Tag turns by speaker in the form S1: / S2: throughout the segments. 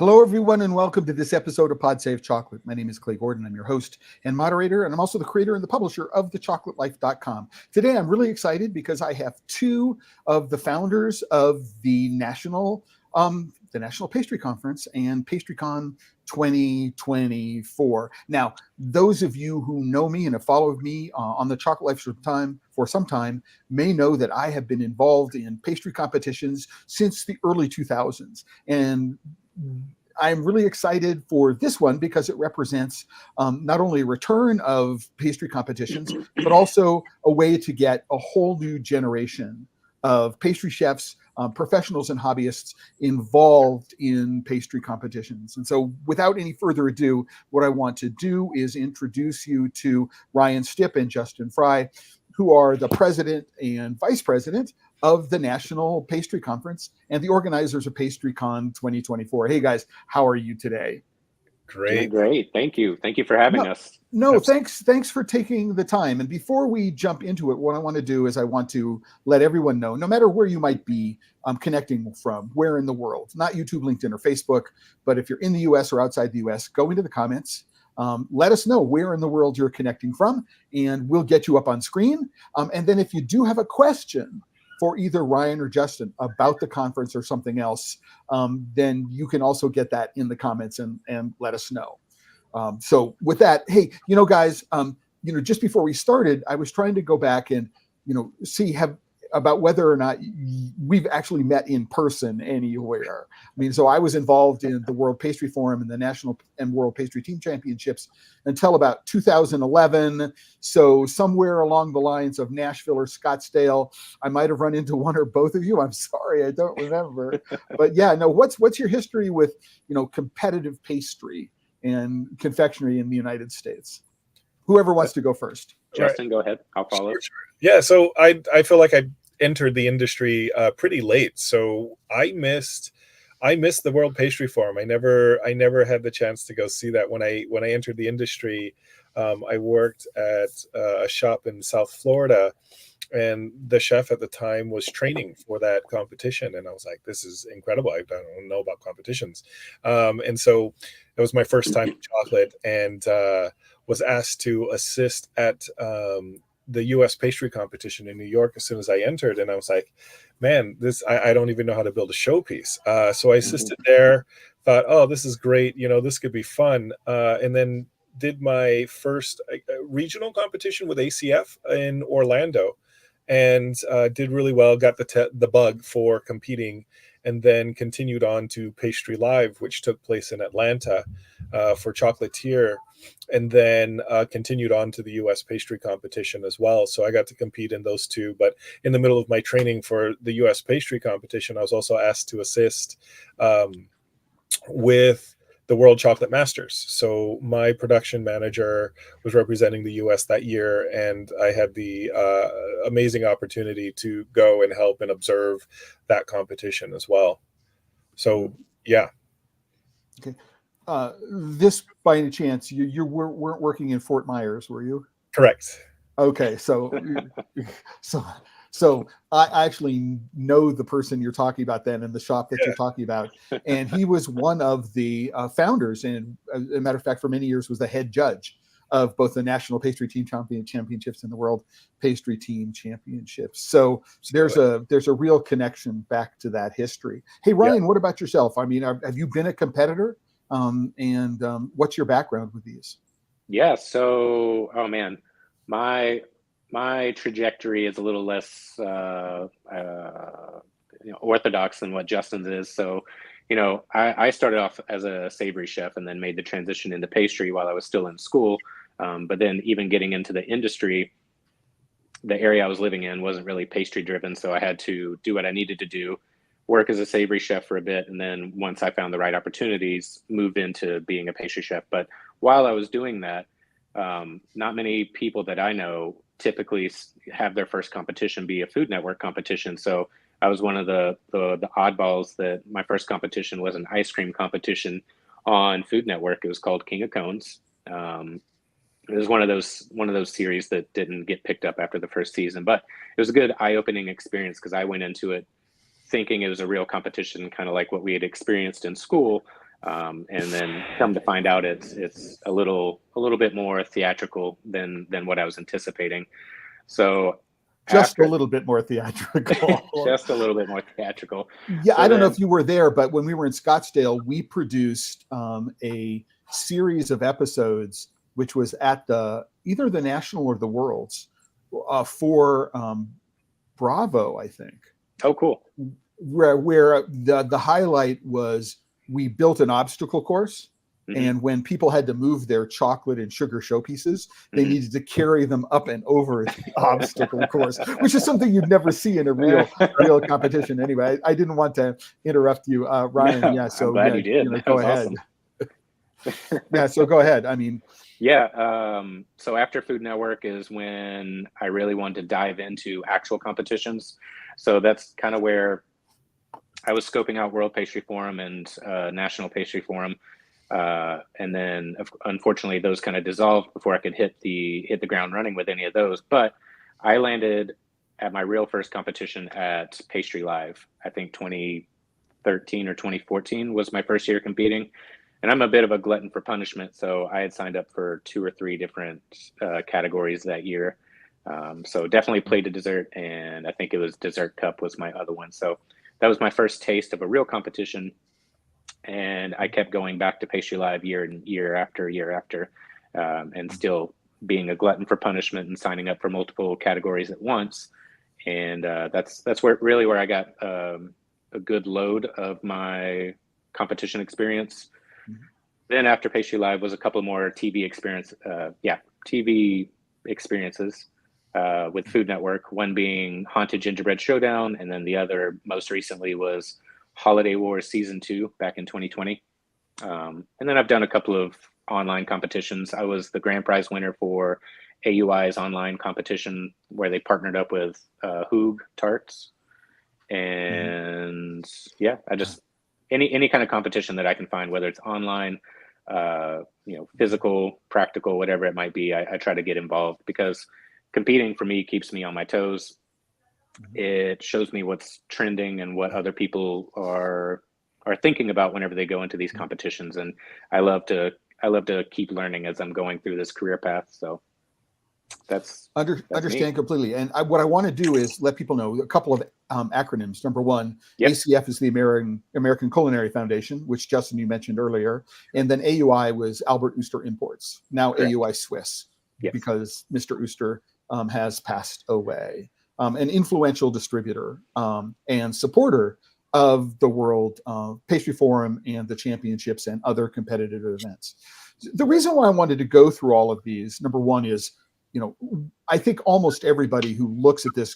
S1: Hello, everyone, and welcome to this episode of Pod Save Chocolate. My name is Clay Gordon. I'm your host and moderator, and I'm also the creator and the publisher of thechocolatelife.com. Today, I'm really excited because I have two of the founders of the National Pastry Conference and PastryCon 2024. Now, those of you who know me and have followed me on the Chocolate Life for some time may know that I have been involved in pastry competitions since the early 2000s. And I'm really excited for this one because it represents not only a return of pastry competitions, but also a way to get a whole new generation of pastry chefs, professionals and hobbyists involved in pastry competitions. And so without any further ado, what I want to do is introduce you to Ryan Stipp and Justin Fry, who are the president and vice president of the National Pastry Conference and the organizers of PastryCon 2024. Hey guys, how are you today?
S2: Great. Thank you. Thank you for having us.
S1: No, thanks for taking the time. And before we jump into it, what I want to do is I want to let everyone know, no matter where you might be connecting from, where in the world, not YouTube, LinkedIn, or Facebook, but if you're in the US or outside the US, go into the comments. Let us know where in the world you're connecting from, and we'll get you up on screen. And then if you do have a question for either Ryan or Justin about the conference or something else, then you can also get that in the comments and let us know. So with that, hey, guys, just before we started, I was trying to go back and, see about whether or not we've actually met in person anywhere. I mean, so I was involved in the World Pastry Forum and the National and World Pastry Team Championships until about 2011. So somewhere along the lines of Nashville or Scottsdale, I might have run into one or both of you. I'm sorry, I don't remember. But yeah, no, what's your history with, competitive pastry and confectionery in the United States? Whoever wants to go first.
S2: Justin, go ahead. I'll follow.
S3: Sure. Yeah, so I feel like I entered the industry pretty late, so I missed the World Pastry Forum. I never had the chance to go see that. When I entered the industry, I worked at a shop in South Florida, and the chef at the time was training for that competition, and I was like, this is incredible. I don't know about competitions, and so it was my first time in chocolate, and was asked to assist at the U.S. pastry competition in New York as soon as I entered. And I was like, man, I don't even know how to build a showpiece. So I assisted there, thought, oh, this is great. This could be fun. And then did my first regional competition with ACF in Orlando, and did really well, got the bug for competing, and then continued on to Pastry Live, which took place in Atlanta for Chocolatier, and then continued on to the U.S. pastry competition as well. So I got to compete in those two. But in the middle of my training for the U.S. pastry competition, I was also asked to assist with the World Chocolate Masters. So my production manager was representing the U.S. that year, and I had the amazing opportunity to go and help and observe that competition as well. So, yeah.
S1: Okay. This, by any chance, you weren't working in Fort Myers, were you?
S3: Correct.
S1: Okay, so I actually know the person you're talking about then in the shop that you're talking about, and he was one of the founders, and as a matter of fact, for many years was the head judge of both the National Pastry Team Championships and the World Pastry Team Championships. So there's a real connection back to that history. Hey, Ryan, what about yourself? I mean, have you been a competitor? And what's your background with these?
S2: Yeah, so, oh man, my trajectory is a little less orthodox than what Justin's is. So, I started off as a savory chef and then made the transition into pastry while I was still in school. But then even getting into the industry, the area I was living in wasn't really pastry driven. So I had to do what I needed to do, work as a savory chef for a bit. And then once I found the right opportunities, moved into being a pastry chef. But while I was doing that, not many people that I know typically have their first competition be a Food Network competition. So I was one of the oddballs that my first competition was an ice cream competition on Food Network. It was called King of Cones. It was one of those series that didn't get picked up after the first season, but it was a good eye-opening experience because I went into it thinking it was a real competition, kind of like what we had experienced in school. And then come to find out it's a little bit more theatrical than what I was anticipating. So
S1: Just a
S2: after
S1: little bit more theatrical.
S2: just a little bit more theatrical.
S1: Yeah,
S2: So
S1: I don't know
S2: then,
S1: if you were there, but when we were in Scottsdale, we produced a series of episodes, which was at either the National or the Worlds for Bravo, I think.
S2: oh, cool.
S1: Where the highlight was we built an obstacle course.
S2: Mm-hmm.
S1: And when people had to move their chocolate and sugar showpieces, they
S2: Mm-hmm.
S1: needed to carry them up and over the obstacle course, which is something you'd never see in a real competition. Anyway, I didn't want to interrupt you, Ryan.
S2: No,
S1: Yeah, so
S2: I'm glad
S1: yeah,
S2: you did.
S1: you know,
S2: That
S1: go
S2: was
S1: ahead.
S2: awesome.
S1: Yeah, so go ahead. I mean,
S2: Yeah. So after Food Network is when I really wanted to dive into actual competitions. So that's kind of where I was scoping out World Pastry Forum and National Pastry Forum. And then unfortunately those kind of dissolved before I could hit the ground running with any of those. But I landed at my real first competition at Pastry Live. I think 2013 or 2014 was my first year competing. And I'm a bit of a glutton for punishment, so I had signed up for 2 or 3 different categories that year. So definitely played a dessert, and I think it was Dessert Cup was my other one. So that was my first taste of a real competition. And I kept going back to Pastry Live year after, and still being a glutton for punishment and signing up for multiple categories at once. And that's where I got a good load of my competition experience. Mm-hmm. Then after Pastry Live was a couple more TV experiences with Food Network. One being Haunted Gingerbread Showdown, and then the other most recently was Holiday Wars Season 2 back in 2020. And then I've done a couple of online competitions. I was the grand prize winner for AUI's online competition where they partnered up with Hoog Tarts. And yeah, I just any kind of competition that I can find, whether it's online, physical, practical, whatever it might be, I try to get involved because competing for me keeps me on my toes. It shows me what's trending and what other people are thinking about whenever they go into these competitions. And I love to keep learning as I'm going through this career path. So that's
S1: understand
S2: me.
S1: Completely. And what I want to do is let people know a couple of acronyms. Number one,
S2: Yep.
S1: ACF is the American Culinary Foundation, which Justin, you mentioned earlier. And then AUI was Albert Ooster Imports, now correct. AUI Swiss, yes. Because Mr. Ooster has passed away. An influential distributor and supporter of the World Pastry Forum and the championships and other competitive events. The reason why I wanted to go through all of these, number one is, I think almost everybody who looks at this,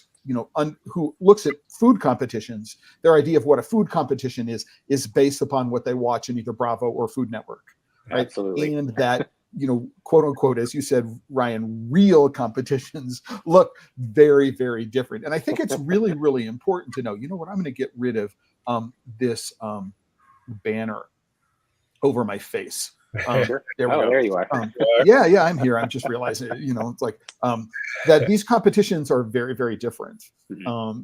S1: who looks at food competitions, their idea of what a food competition is based upon what they watch in either Bravo or Food Network. Right?
S2: Absolutely.
S1: And that, quote unquote, as you said, Ryan, real competitions look very, very different. And I think it's really, really important to know, what, I'm going to get rid of this banner over my face.
S2: Sure. There we go. There you are.
S1: Yeah, I'm here. I'm just realizing, it's like that these competitions are very, very different. But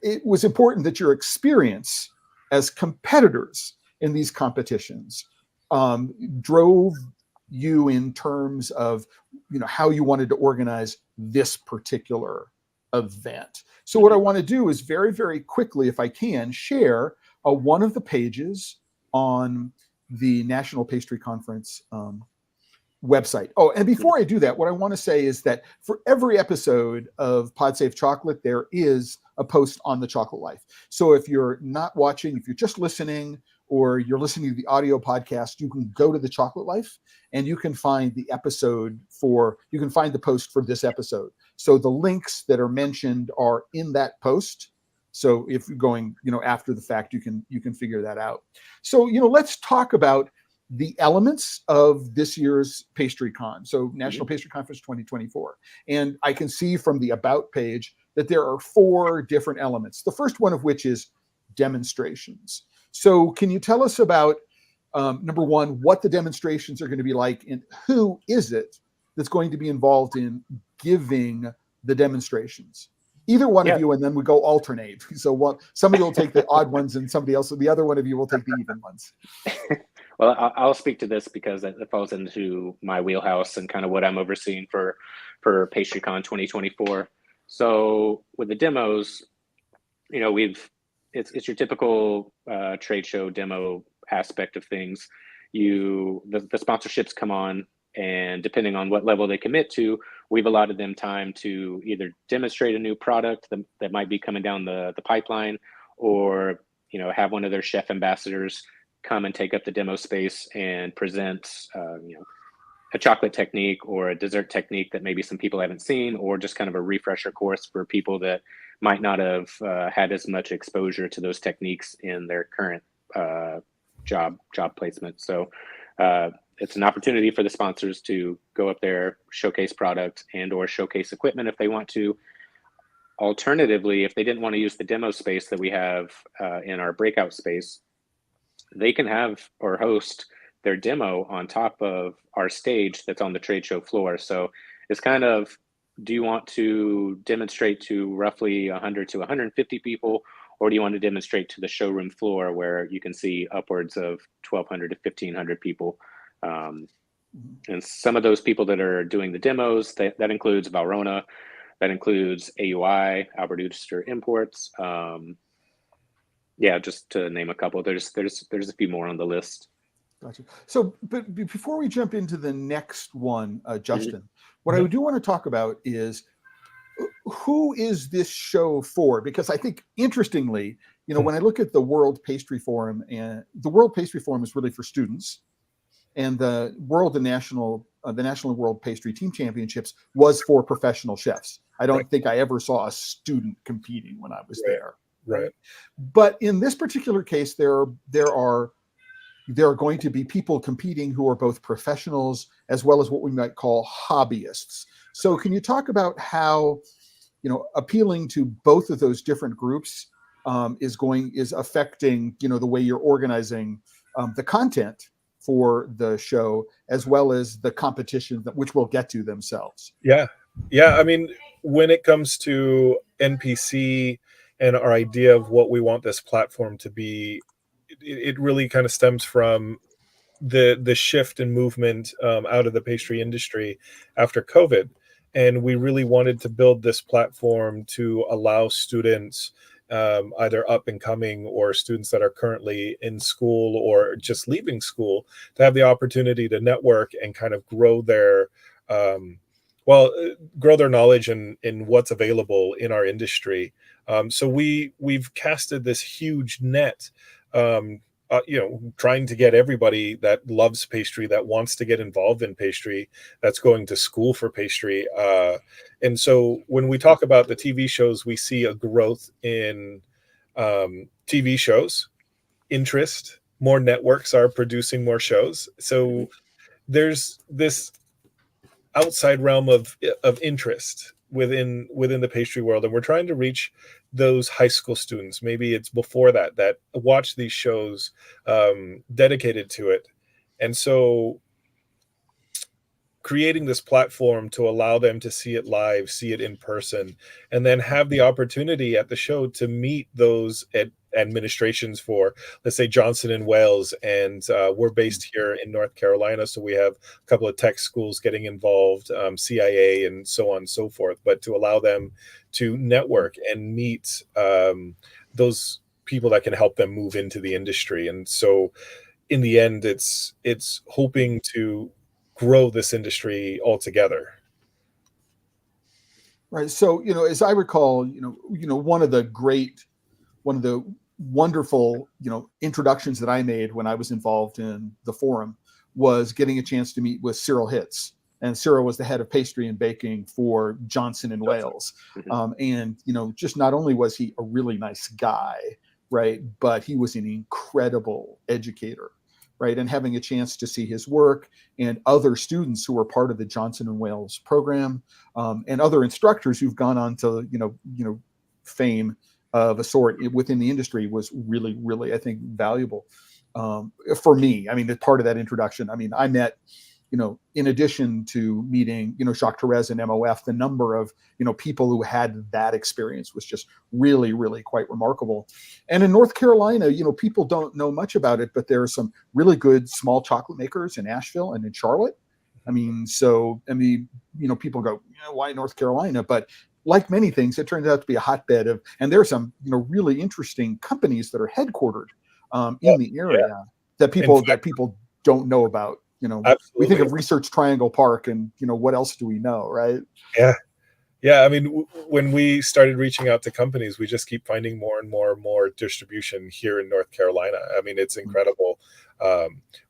S1: it was important that your experience as competitors in these competitions drove you in terms of, how you wanted to organize this particular event. So what I want to do is very, very quickly, if I can, share one of the pages on the National Pastry Conference website. Oh, and before I do that, what I want to say is that for every episode of PodSafe Chocolate, there is a post on the Chocolate Life. So if you're not watching, if you're just listening, or you're listening to the audio podcast, you can go to the Chocolate Life and you can find the you can find the post for this episode. So the links that are mentioned are in that post. So if you're going, after the fact, you can figure that out. So, let's talk about the elements of this year's PastryCon. So National Pastry Conference 2024. And I can see from the About page that there are 4 different elements. The first one of which is demonstrations. So can you tell us about, number one, what the demonstrations are going to be like and who is it that's going to be involved in giving the demonstrations? either one
S2: Yeah.
S1: of you, and then we go alternate. So somebody will take the odd ones, and the other one of you will take the even ones.
S2: Well, I'll speak to this because it falls into my wheelhouse and kind of what I'm overseeing for PastryCon 2024. So with the demos, you know, it's your typical trade show demo aspect of things. The sponsorships come on, and depending on what level they commit to, we've allotted them time to either demonstrate a new product that might be coming down the pipeline, or have one of their chef ambassadors come and take up the demo space and present a chocolate technique or a dessert technique that maybe some people haven't seen, or just kind of a refresher course for people that might not have had as much exposure to those techniques in their current job placement. So it's an opportunity for the sponsors to go up there, showcase product and or showcase equipment if they want to. Alternatively, if they didn't want to use the demo space that we have in our breakout space, they can have or host their demo on top of our stage that's on the trade show floor. So it's kind of, do you want to demonstrate to roughly 100 to 150 people, or do you want to demonstrate to the showroom floor where you can see upwards of 1,200 to 1,500 people? And some of those people that are doing the demos, that includes Valrhona, that includes AUI, Albert Uster Imports. Yeah, just to name a couple. There's a few more on the list.
S1: Gotcha. So, but before we jump into the next one, Justin, what I do want to talk about is who is this show for? Because I think, interestingly, when I look at the World Pastry Forum, and the World Pastry Forum is really for students, and the National and World Pastry Team Championships was for professional chefs. I don't think I ever saw a student competing when I was there.
S3: Right.
S1: But in this particular case, there are going to be people competing who are both professionals as well as what we might call hobbyists. So can you talk about how, appealing to both of those different groups is affecting, the way you're organizing the content for the show, as well as the competition, which we'll get to themselves?
S3: Yeah. I mean, when it comes to NPC and our idea of what we want this platform to be, it really kind of stems from the shift and movement out of the pastry industry after COVID. And we really wanted to build this platform to allow students, either up and coming or students that are currently in school or just leaving school, to have the opportunity to network and kind of grow their knowledge in what's available in our industry. So we've casted this huge net, trying to get everybody that loves pastry, that wants to get involved in pastry, that's going to school for pastry. And so when we talk about the TV shows, we see a growth in TV shows, interest, more networks are producing more shows. So there's this outside realm of interest within the pastry world, and we're trying to reach those high school students, maybe it's before that watch these shows, dedicated to it. And so creating this platform to allow them to see it live, see it in person, and then have the opportunity at the show to meet those administrations for, let's say, Johnson & Wales. And we're based here in North Carolina, so we have a couple of tech schools getting involved, CIA and so on and so forth. But to allow them to network and meet those people that can help them move into the industry. And so in the end, it's hoping to grow this industry altogether.
S1: Right. So, as I recall, one of the wonderful, introductions that I made when I was involved in the forum was getting a chance to meet with Cyril Hitz. And Cyril was the head of pastry and baking for Johnson & Wales. And, just not only was he a really nice guy, right, but he was an incredible educator, right? And having a chance to see his work and other students who were part of the Johnson & Wales program, and other instructors who've gone on to, fame of a sort within the industry was really, really, I think, valuable for me. I mean, as part of that introduction, I mean, I met in addition to meeting, Jacques Therese and MOF, the number of, people who had that experience was just really, really quite remarkable. And in North Carolina, people don't know much about it, but there are some really good small chocolate makers in Asheville and in Charlotte. People go, why North Carolina? But like many things, it turns out to be a hotbed of, and there are some, really interesting companies that are headquartered in the area that people don't know about.
S3: Absolutely.
S1: We think of Research Triangle Park, and what else do we know, right?
S3: Yeah. I mean, when we started reaching out to companies, we just keep finding more and more distribution here in North Carolina. I mean, it's incredible.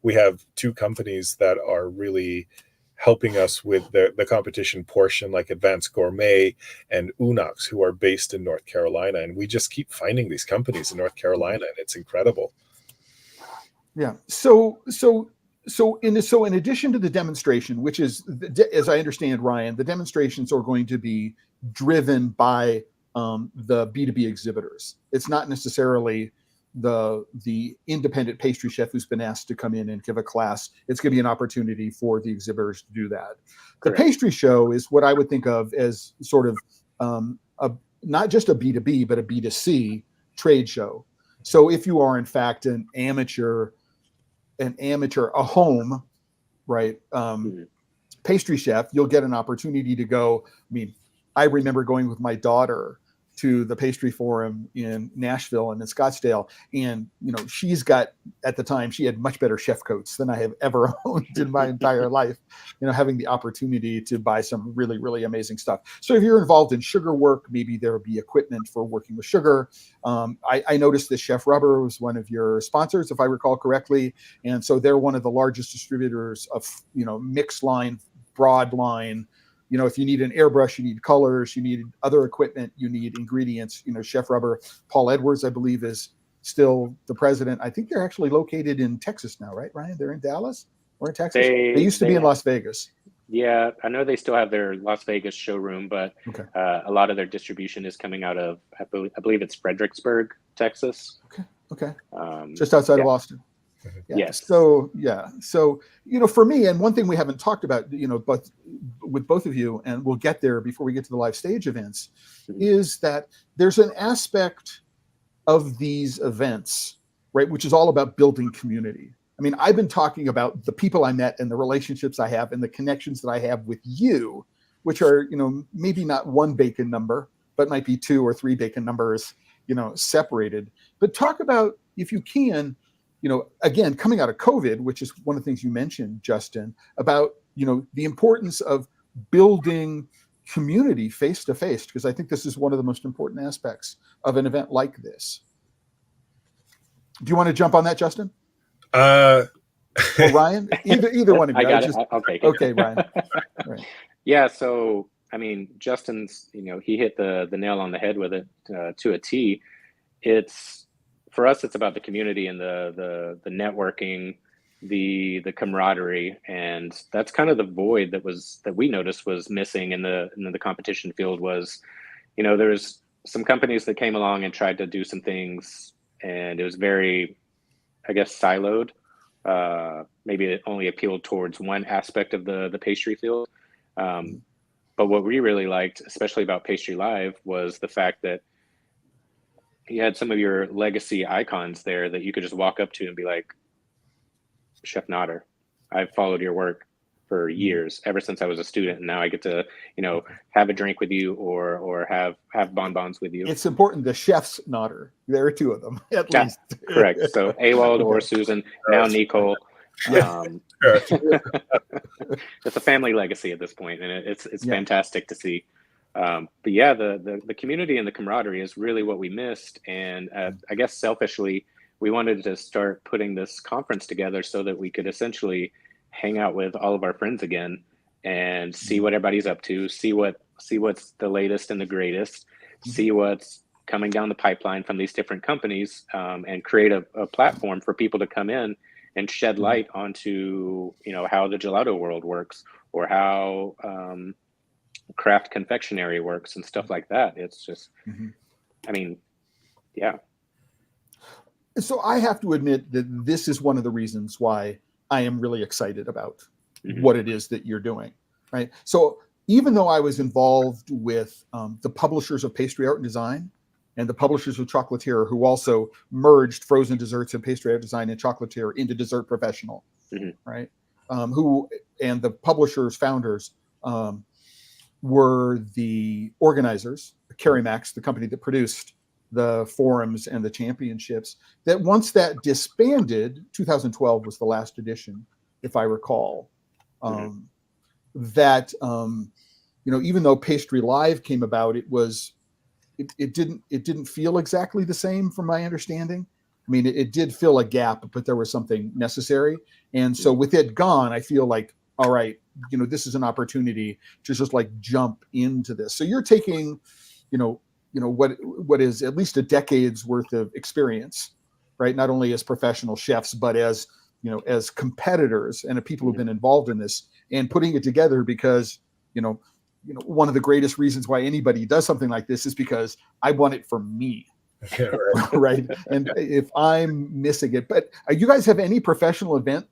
S3: We have 2 companies that are really helping us with the competition portion, like Advanced Gourmet and Unox, who are based in North Carolina. And we just keep finding these companies in North Carolina, and it's incredible.
S1: Yeah. So in addition to the demonstration, which is, as I understand, Ryan, the demonstrations are going to be driven by the B2B exhibitors. It's not necessarily the independent pastry chef who's been asked to come in and give a class. It's going to be an opportunity for the exhibitors to do that. The pastry show is what I would think of as sort of not just a B2B, but a B2C trade show. So if you are in fact a home, right, pastry chef, you'll get an opportunity to go. I mean, I remember going with my daughter to the pastry forum in Nashville and in Scottsdale, and she's got, at the time, she had much better chef coats than I have ever owned in my entire life. Having the opportunity to buy some really, really amazing stuff. So if you're involved in sugar work, maybe there'll be equipment for working with sugar. I noticed that Chef Rubber was one of your sponsors, if I recall correctly, and so they're one of the largest distributors of mixed line, broad line. If you need an airbrush, you need colors, you need other equipment, you need ingredients. Chef Rubber, Paul Edwards, I believe, is still the president. I think they're actually located in Texas now, right, Ryan? They're in Dallas or in Texas? They used to be in Las Vegas.
S2: Yeah, I know they still have their Las Vegas showroom, but a lot of their distribution is coming out of, I believe it's Fredericksburg, Texas.
S1: Okay. Just outside of Austin.
S2: Yes.
S1: So for me, and one thing we haven't talked about, but with both of you, and we'll get there before we get to the live stage events, is that there's an aspect of these events, right, which is all about building community. I mean, I've been talking about the people I met and the relationships I have and the connections that I have with you, which are, maybe not one bacon number, but might be 2 or 3 bacon numbers, separated. But talk about, if you can, again, coming out of COVID, which is one of the things you mentioned, Justin, about, the importance of building community face to face, because I think this is one of the most important aspects of an event like this. Do you want to jump on that, Justin? Or Ryan? Either one of you.
S2: I got it. I'll take it.
S1: Okay, Ryan. Right.
S2: Yeah. So, I mean, Justin's, he hit the nail on the head with it to a T. For us, it's about the community and the networking, the camaraderie, and that's kind of the void that we noticed was missing in the competition field. Was, there's some companies that came along and tried to do some things, and it was very, I guess, siloed. Maybe it only appealed towards one aspect of the pastry field. But what we really liked, especially about Pastry Live, was the fact that you had some of your legacy icons there that you could just walk up to and be like, Chef Nodder, I've followed your work for years, ever since I was a student, and now I get to, have a drink with you or have bonbons with you.
S1: It's important. The chef's Nodder. There are 2 of them at least.
S2: Correct. So Awald or Susan, now Nicole. It's a family legacy at this point, and it's fantastic to see. But yeah, the community and the camaraderie is really what we missed. And I guess selfishly, we wanted to start putting this conference together so that we could essentially hang out with all of our friends again and see what everybody's up to, see what's the latest and the greatest, see what's coming down the pipeline from these different companies, and create a platform for people to come in and shed light onto, how the gelato world works, or how craft confectionery works and stuff like that. It's just, I mean, yeah.
S1: So I have to admit that this is one of the reasons why I am really excited about what it is that you're doing, right? So even though I was involved with the publishers of Pastry Art and Design and the publishers of Chocolatier, who also merged frozen desserts and pastry art design and Chocolatier into Dessert Professional, right? Who and the publishers, founders, were the organizers, Carimax, the company that produced the forums and the championships, that once that disbanded, 2012 was the last edition, if I recall, that, even though Pastry Live came about, it didn't feel exactly the same from my understanding. I mean, it did fill a gap, but there was something necessary. And so with it gone, I feel like, all right, this is an opportunity to just like jump into this. So you're taking, what is at least a decade's worth of experience, right? Not only as professional chefs, but as competitors and people who've been involved in this, and putting it together because, one of the greatest reasons why anybody does something like this is because I want it for me. Right. And if I'm missing it, but you guys have any professional event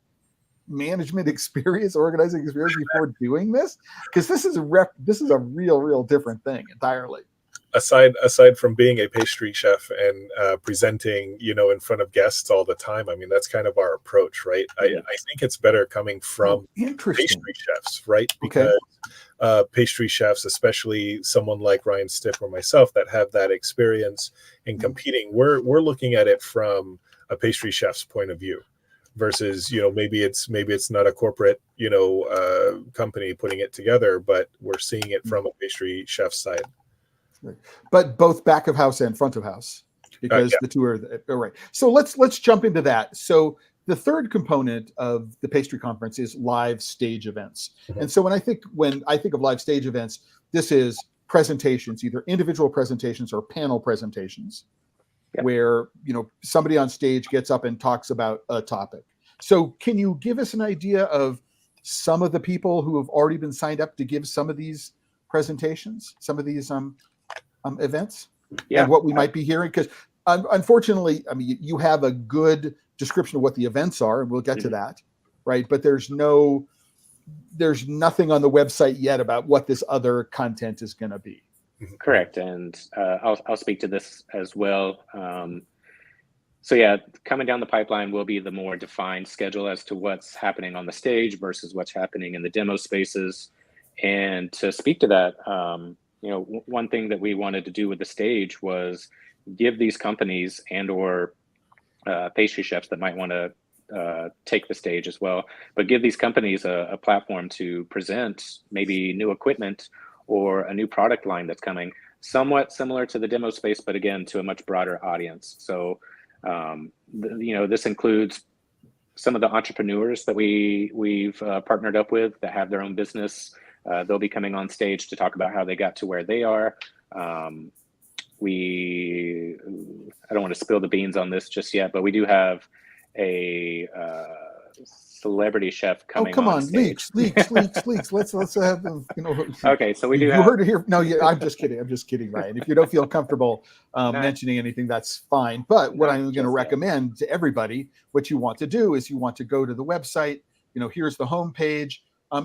S1: management experience, organizing experience before doing this? Because this is a real different thing entirely.
S3: Aside from being a pastry chef and presenting, in front of guests all the time, I mean, that's kind of our approach, right? I think it's better coming from pastry chefs, right? Because pastry chefs, especially someone like Ryan Stipp or myself that have that experience in competing, we're looking at it from a pastry chef's point of view versus, maybe it's not a corporate, company putting it together, but we're seeing it from a pastry chef's side.
S1: But both back of house and front of house, because the two are right. So let's jump into that. So the third component of the pastry conference is live stage events. And so when I think of live stage events, this is presentations, either individual presentations or panel presentations, where somebody on stage gets up and talks about a topic. So can you give us an idea of some of the people who have already been signed up to give some of these presentations, some of these events, and what we might be hearing? Because unfortunately, I mean, you have a good description of what the events are, and we'll get to that, right? But there's nothing on the website yet about what this other content is going to be.
S2: Correct, and I'll speak to this as well. Coming down the pipeline will be the more defined schedule as to what's happening on the stage versus what's happening in the demo spaces. And to speak to that, one thing that we wanted to do with the stage was give these companies and or pastry chefs that might want to take the stage as well, but give these companies a platform to present maybe new equipment or a new product line that's coming, somewhat similar to the demo space, but again, to a much broader audience. So, this includes some of the entrepreneurs that we've partnered up with that have their own business. They'll be coming on stage to talk about how they got to where they are. I don't want to spill the beans on this just yet, but we do have a celebrity chef coming.
S1: Oh, come on,
S2: stage.
S1: leaks. Let's have them.
S2: Okay, so we do.
S1: You heard it here. No, I'm just kidding, Ryan. If you don't feel comfortable mentioning anything, that's fine. But what I'm going to recommend to everybody, what you want to do is you want to go to the website. Here's the homepage.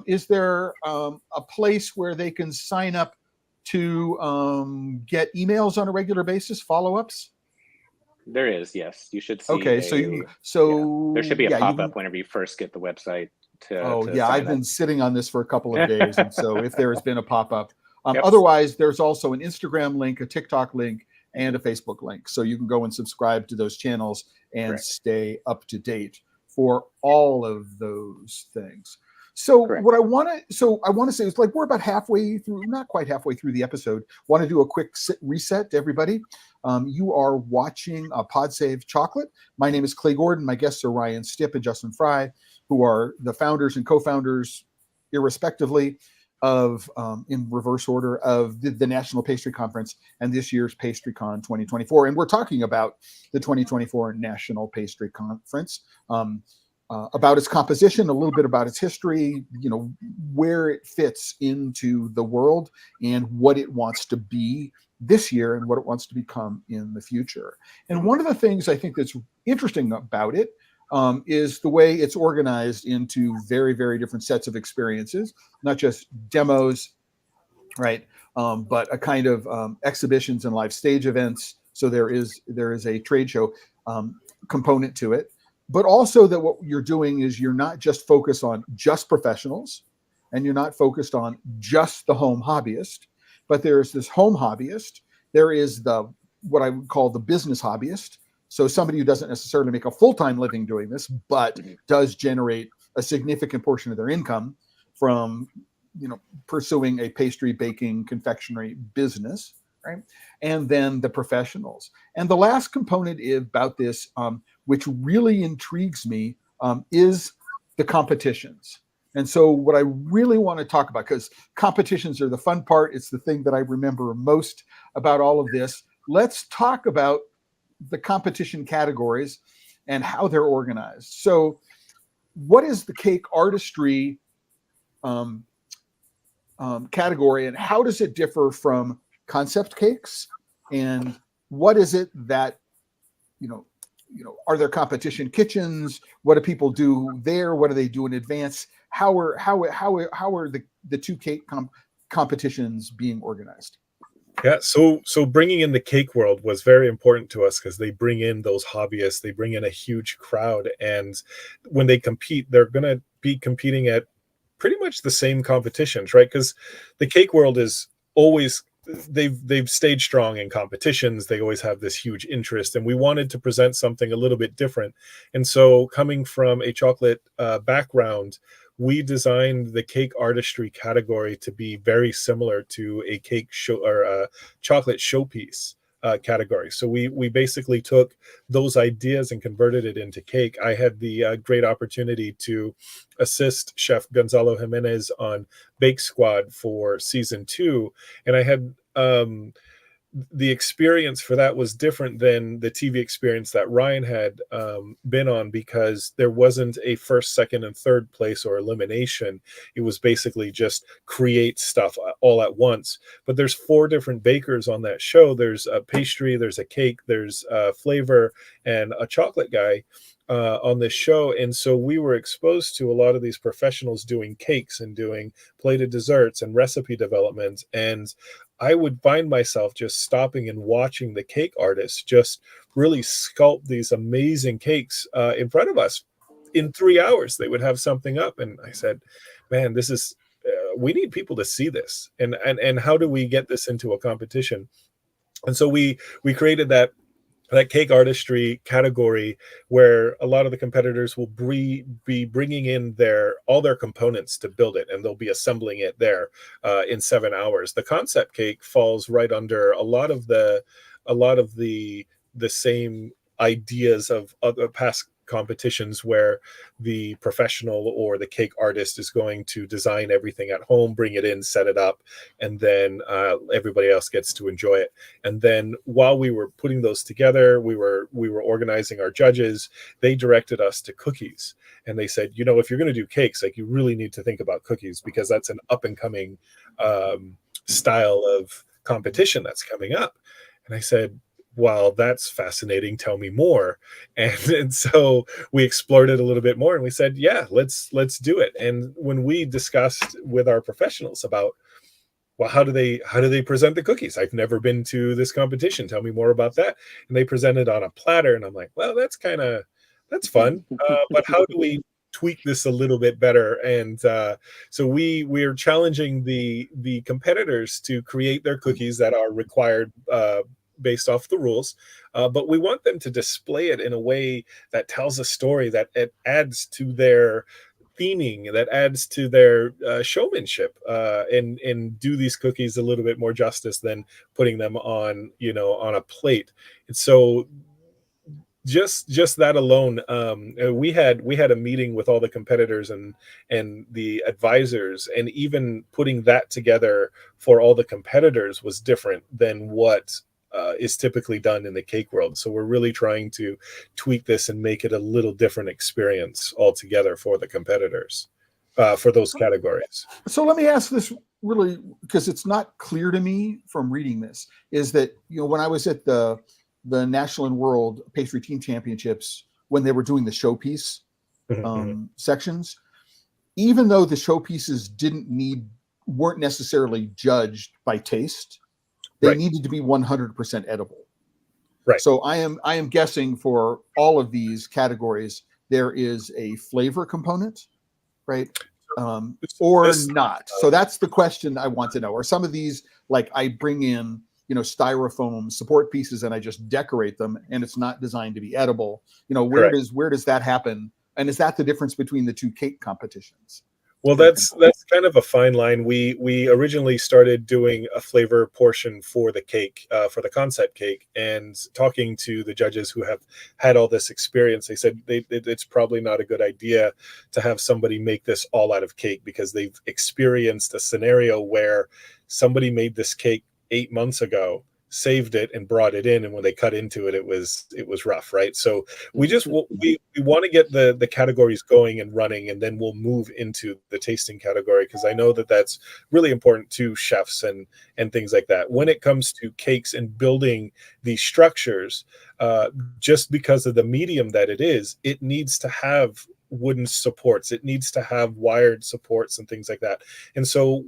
S1: Is there a place where they can sign up to get emails on a regular basis, follow-ups?
S2: There is, yes. You should see.
S1: Okay,
S2: there should be a pop-up whenever you first get the website.
S1: I've been sitting on this for a couple of days, and so if there has been a pop-up, otherwise there's also an Instagram link, a TikTok link, and a Facebook link, so you can go and subscribe to those channels and stay up to date for all of those things. So what I want to say is, like, we're about halfway through, not quite halfway through the episode. Want to do a quick reset to everybody. You are watching Pod Save Chocolate. My name is Clay Gordon. My guests are Ryan Stipp and Justin Fry, who are the founders and co-founders, irrespectively, of, in reverse order, of the National Pastry Conference and this year's PastryCon 2024. And we're talking about the 2024 National Pastry Conference. About its composition, a little bit about its history, where it fits into the world and what it wants to be this year and what it wants to become in the future. And one of the things I think that's interesting about it, is the way it's organized into very, very different sets of experiences, not just demos, right? But a kind of exhibitions and live stage events. So there is a trade show component to it, but also that what you're doing is you're not just focused on just professionals, and you're not focused on just the home hobbyist, but there's this home hobbyist. There is what I would call the business hobbyist. So somebody who doesn't necessarily make a full-time living doing this, but does generate a significant portion of their income from, pursuing a pastry, baking, confectionery business, right? And then the professionals. And the last component about this, which really intrigues me, is the competitions. And so what I really want to talk about, because competitions are the fun part, it's the thing that I remember most about all of this. Let's talk about the competition categories and how they're organized. So what is the cake artistry category, and how does it differ from concept cakes? And what is it that, are there competition kitchens? What do people do there? What do they do in advance? How are the two cake competitions being organized?
S3: Yeah, so bringing in the cake world was very important to us because they bring in those hobbyists, they bring in a huge crowd, and when they compete, they're going to be competing at pretty much the same competitions, right? Because the cake world is always they've stayed strong in competitions. They always have this huge interest, and we wanted to present something a little bit different. And so, coming from a chocolate background, we designed the cake artistry category to be very similar to a cake show or a chocolate showpiece category. So we basically took those ideas and converted it into cake. I had the great opportunity to assist Chef Gonzalo Jimenez on Bake Squad for season 2, and I had the experience for that was different than the TV experience that Ryan had been on, because there wasn't a first, second, and third place or elimination. It was basically just create stuff all at once. But there's 4 different bakers on that show. There's a pastry, there's a cake, there's a flavor, and a chocolate guy on this show. And so we were exposed to a lot of these professionals doing cakes and doing plated desserts and recipe development. And I would find myself just stopping and watching the cake artists just really sculpt these amazing cakes in front of us. In 3 hours, they would have something up. And I said, man, this is, we need people to see this. And how do we get this into a competition? And so we created that cake artistry category, where a lot of the competitors will be bringing in all their components to build it, and they'll be assembling it there in 7 hours. The concept cake falls right under a lot of the same ideas of other past competitions, where the professional or the cake artist is going to design everything at home, bring it in, set it up, and then everybody else gets to enjoy it. And then while we were putting those together, we were organizing our judges. They directed us to cookies, and they said, if you're going to do cakes, like, you really need to think about cookies, because that's an up and coming style of competition that's coming up. And I said, wow, that's fascinating. Tell me more. And so we explored it a little bit more, and we said, yeah, let's do it. And when we discussed with our professionals about, well, how do they present the cookies? I've never been to this competition. Tell me more about that. And they presented on a platter, and I'm like, well, that's fun. But how do we tweak this a little bit better? And so we're challenging the competitors to create their cookies that are required based off the rules, but we want them to display it in a way that tells a story, that it adds to their theming, that adds to their showmanship, and do these cookies a little bit more justice than putting them on a plate. And so just that alone, we had a meeting with all the competitors and the advisors, and even putting that together for all the competitors was different than what is typically done in the cake world. So we're really trying to tweak this and make it a little different experience altogether for the competitors, for those categories.
S1: So let me ask this, really, because it's not clear to me from reading this, is that when I was at the National and World Pastry Team Championships when they were doing the showpiece
S3: Mm-hmm.
S1: sections, even though the showpieces weren't necessarily judged by taste, they
S3: Right.
S1: needed to be 100% edible.
S3: Right.
S1: So I am guessing for all of these categories, there is a flavor component, right? Or not. So that's the question I want to know. Are some of these, like, I bring in, styrofoam support pieces and I just decorate them and it's not designed to be edible? Where does that happen? And is that the difference between the two cake competitions?
S3: Well, that's kind of a fine line. We originally started doing a flavor portion for the cake, for the concept cake, and talking to the judges who have had all this experience, they said it's probably not a good idea to have somebody make this all out of cake, because they've experienced a scenario where somebody made this cake 8 months ago, saved it and brought it in, and when they cut into it, it was rough, right? So we want to get the categories going and running, and then we'll move into the tasting category, because I know that that's really important to chefs and things like that. When it comes to cakes and building these structures, just because of the medium that it needs to have wooden supports, it needs to have wired supports and things like that. And so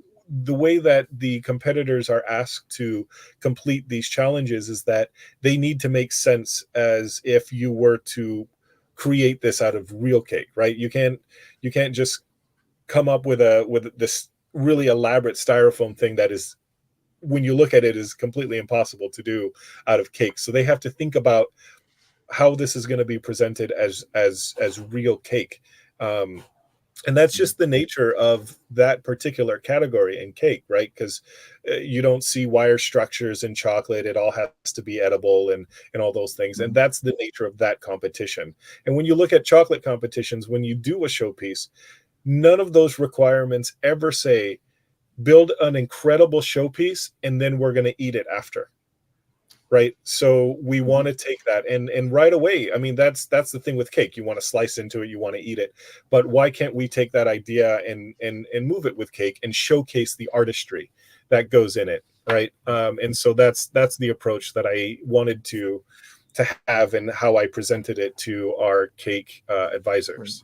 S3: the way that the competitors are asked to complete these challenges is that they need to make sense as if you were to create this out of real cake, right? You can't just come up with this really elaborate styrofoam thing that is, when you look at it, is completely impossible to do out of cake. So they have to think about how this is going to be presented as real cake. And that's just the nature of that particular category in cake, right? Because you don't see wire structures in chocolate. It all has to be edible and all those things. And that's the nature of that competition. And when you look at chocolate competitions, when you do a showpiece, none of those requirements ever say, build an incredible showpiece and then we're going to eat it after. Right. So we want to take that and right away. I mean, that's the thing with cake. You want to slice into it, you want to eat it. But why can't we take that idea and move it with cake and showcase the artistry that goes in it? Right. And so that's the approach that I wanted to have, and how I presented it to our cake advisors.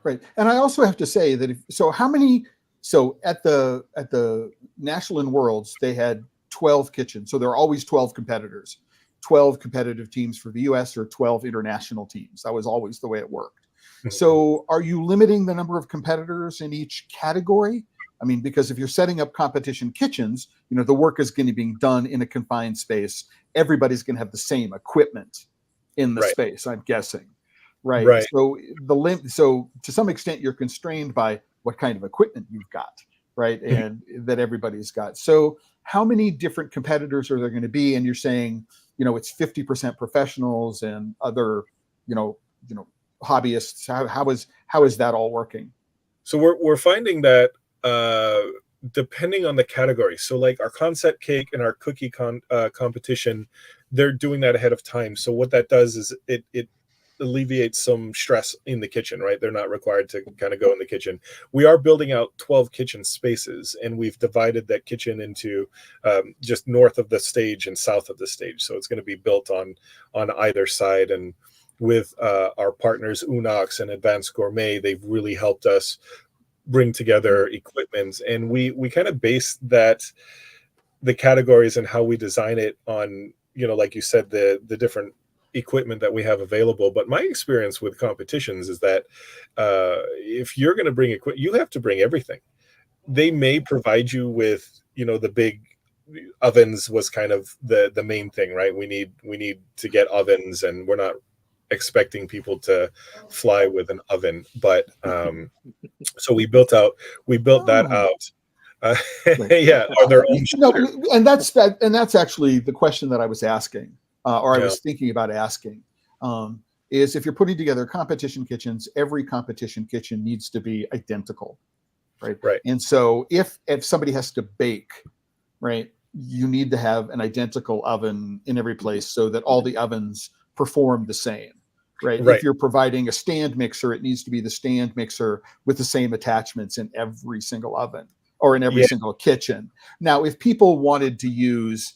S1: Right. And I also have to say that at the National and Worlds, they had 12 kitchens. So there are always 12 competitors, 12 competitive teams for the US, or 12 international teams. That was always the way it worked. So are you limiting the number of competitors in each category? I mean, because if you're setting up competition kitchens, the work is going to be done in a confined space. Everybody's going to have the same equipment in the space, I'm guessing. Right. So so to some extent, you're constrained by what kind of equipment you've got, right? And that everybody's got. So how many different competitors are there going to be? And you're saying, it's 50% professionals and other, hobbyists. How is that all working?
S3: So we're finding that depending on the category, so like our concept cake and our cookie competition, they're doing that ahead of time. So what that does is it alleviates some stress in the kitchen, right? They're not required to kind of go in the kitchen. We are building out 12 kitchen spaces, and we've divided that kitchen into just north of the stage and south of the stage. So it's going to be built on either side. And with our partners Unox and Advanced Gourmet, they've really helped us bring together equipment, and we kind of base the categories and how we design it on, like you said, the different equipment that we have available. But my experience with competitions is that if you're going to bring equipment, you have to bring everything. They may provide you with, the big ovens was kind of the main thing, right? We need to get ovens, and we're not expecting people to fly with an oven, but so we built that out. Yeah, are their own.
S1: And that's actually the question that I was asking, or I was thinking about asking, is if you're putting together competition kitchens, every competition kitchen needs to be identical, right?
S3: Right.
S1: And so if somebody has to bake, right, you need to have an identical oven in every place so that all the ovens perform the same. Right. If you're providing a stand mixer, it needs to be the stand mixer with the same attachments in every single oven or in every single kitchen. Now, if people wanted to use,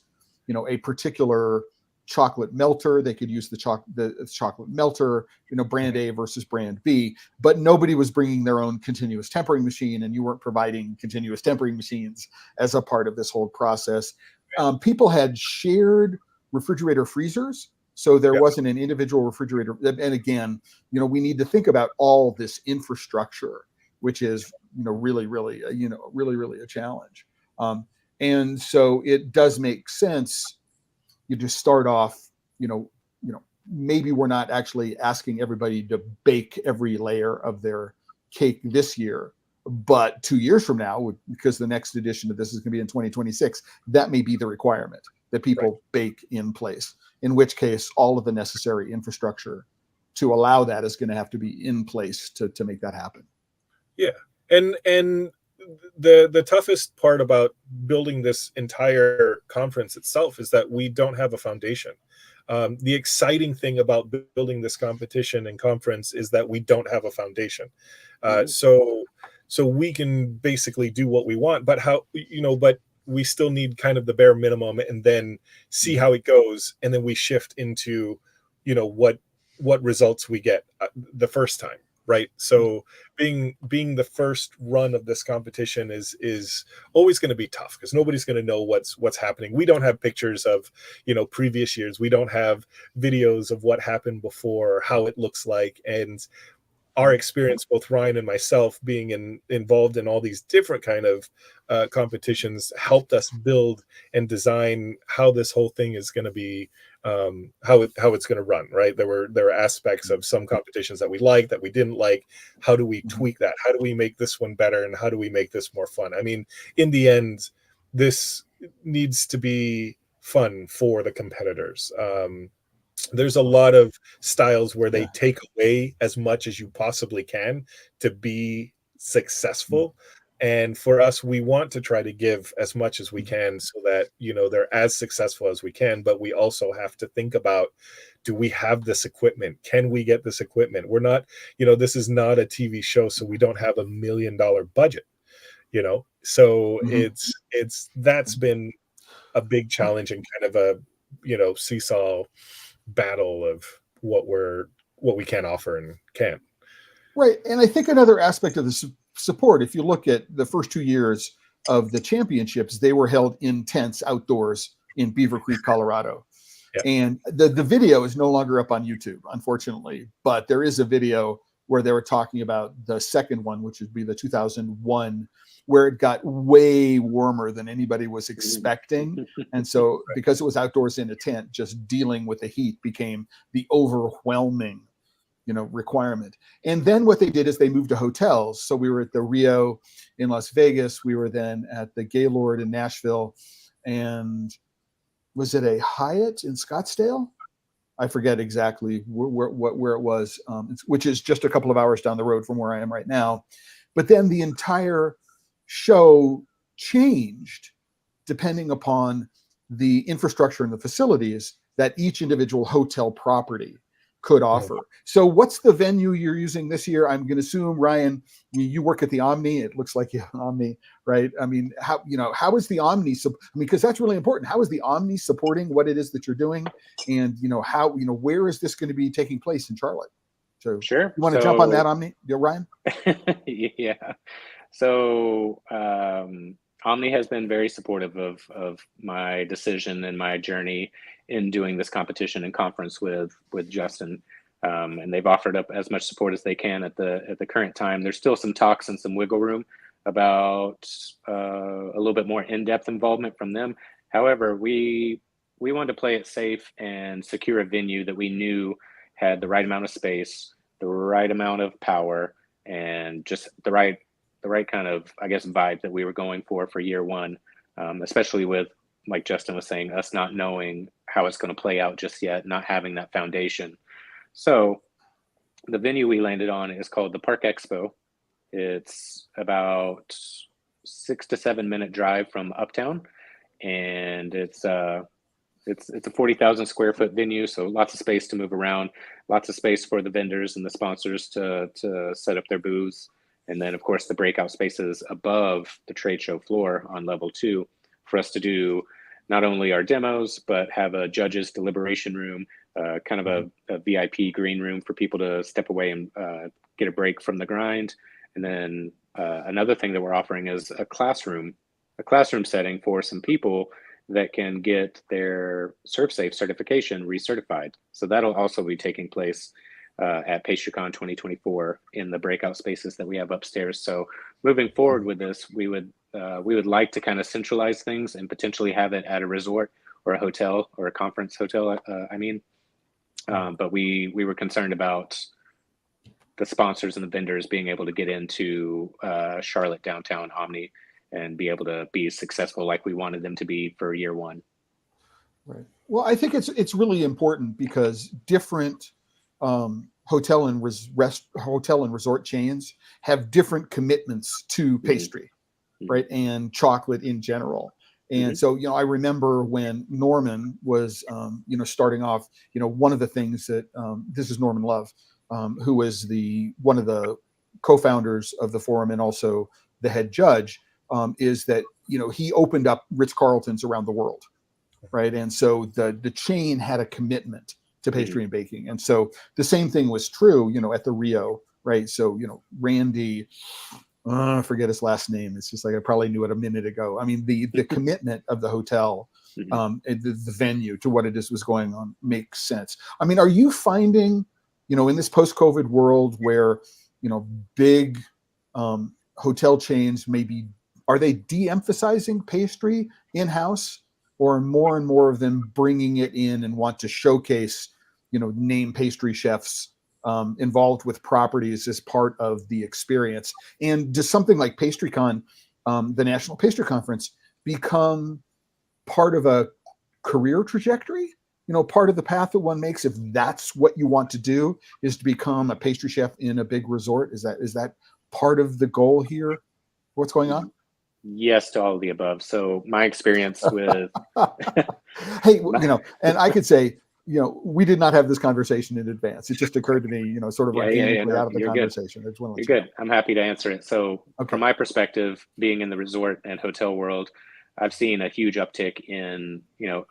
S1: a particular chocolate melter. They could use the chocolate melter, brand A versus brand B, but nobody was bringing their own continuous tempering machine, and you weren't providing continuous tempering machines as a part of this whole process. People had shared refrigerator freezers, so there wasn't an individual refrigerator. And again, we need to think about all this infrastructure, which is really a challenge. And so it does make sense. You just start off, maybe we're not actually asking everybody to bake every layer of their cake this year, but 2 years from now, because the next edition of this is going to be in 2026, that may be the requirement that people bake in place, in which case all of the necessary infrastructure to allow that is going to have to be in place to make that happen.
S3: Yeah. And the toughest part about building this entire conference itself is that we don't have a foundation. The exciting thing about building this competition and conference is that we don't have a foundation. So we can basically do what we want, but but we still need kind of the bare minimum, and then see how it goes. And then we shift into, what results we get the first time. Right. So being the first run of this competition is always going to be tough, because nobody's going to know what's happening. We don't have pictures of, previous years. We don't have videos of what happened before, how it looks like. And our experience, both Ryan and myself, being involved in all these different kind of competitions, helped us build and design how this whole thing is going to be, how it's going to run. Right. There were aspects of some competitions that we liked, that we didn't like. How do we tweak that? How do we make this one better? And how do we make this more fun? I mean, in the end, this needs to be fun for the competitors. There's a lot of styles where they take away as much as you possibly can to be successful. And for us, we want to try to give as much as we can, so that, they're as successful as we can. But we also have to think about, do we have this equipment? Can we get this equipment? We're not, this is not a TV show, so we don't have $1 million budget, so that's been a big challenge, and kind of a, seesaw battle of what we can offer and can't.
S1: Right. And I think another aspect of the support, if you look at the first 2 years of the championships, they were held in tents outdoors in Beaver Creek, Colorado. And the video is no longer up on YouTube, unfortunately, but there is a video where they were talking about the second one, which would be the 2001, where it got way warmer than anybody was expecting. And so because it was outdoors in a tent, just dealing with the heat became the overwhelming, requirement. And then what they did is they moved to hotels. So we were at the Rio in Las Vegas. We were then at the Gaylord in Nashville. And was it a Hyatt in Scottsdale? I forget exactly where it was, which is just a couple of hours down the road from where I am right now. But then the entire show changed depending upon the infrastructure and the facilities that each individual hotel property could offer. So what's the venue you're using this year? I'm going to assume, Ryan, you work at the Omni. It looks like you have an Omni, right? I mean, how is the Omni? Because that's really important. How is the Omni supporting what it is that you're doing? And, where is this going to be taking place in Charlotte? So
S2: sure.
S1: You want to jump on that, Omni? Yeah, Ryan?
S2: Yeah. So Omni has been very supportive of my decision and my journey in doing this competition and conference with Justin, and they've offered up as much support as they can at the current time. There's still some talks and some wiggle room about a little bit more in-depth involvement from them. However, we wanted to play it safe and secure a venue that we knew had the right amount of space, the right amount of power, and just the right kind of, I guess, vibe that we were going for year one, especially with, like Justin was saying, us not knowing how it's going to play out just yet, not having that foundation. So the venue we landed on is called the Park Expo. It's about 6 to 7 minute drive from Uptown, and it's a 40,000 square foot venue, so lots of space to move around, lots of space for the vendors and the sponsors to set up their booths. And then, of course, the breakout spaces above the trade show floor on level 2 for us to do not only our demos, but have a judge's deliberation room, kind of a VIP green room for people to step away and get a break from the grind. And then another thing that we're offering is a classroom setting for some people that can get their ServSafe certification recertified. So that'll also be taking place at PastryCon 2024 in the breakout spaces that we have upstairs. So moving forward with this, we would like to kind of centralize things and potentially have it at a resort or a hotel or a conference hotel. But we were concerned about the sponsors and the vendors being able to get into Charlotte downtown Omni and be able to be successful like we wanted them to be for year one.
S1: Right. Well, I think it's really important because different hotel and resort chains have different commitments to pastry, right, and chocolate in general. And so, I remember when Norman was, starting off, one of the things that this is Norman Love, who was one of the co-founders of the forum and also the head judge, is that he opened up Ritz-Carltons around the world, right? And so the chain had a commitment to pastry and baking, and so the same thing was true, at the Rio, right? So Randy, I forget his last name. It's just like I probably knew it a minute ago. I mean, the commitment of the hotel, the venue to what it is was going on makes sense. I mean, are you finding, in this post-COVID world where big hotel chains are they de-emphasizing pastry in-house, or more and more of them bringing it in and want to showcase, name pastry chefs involved with properties as part of the experience? And does something like PastryCon, the National Pastry Conference, become part of a career trajectory? Part of the path that one makes, if that's what you want to do, is to become a pastry chef in a big resort? Is that part of the goal here? What's going on?
S2: Yes to all of the above. So my experience with
S1: hey, and I could say, we did not have this conversation in advance. It just occurred to me, sort of organically out of the conversation.
S2: You're good. I'm happy to answer it. So from my perspective, being in the resort and hotel world, I've seen a huge uptick in,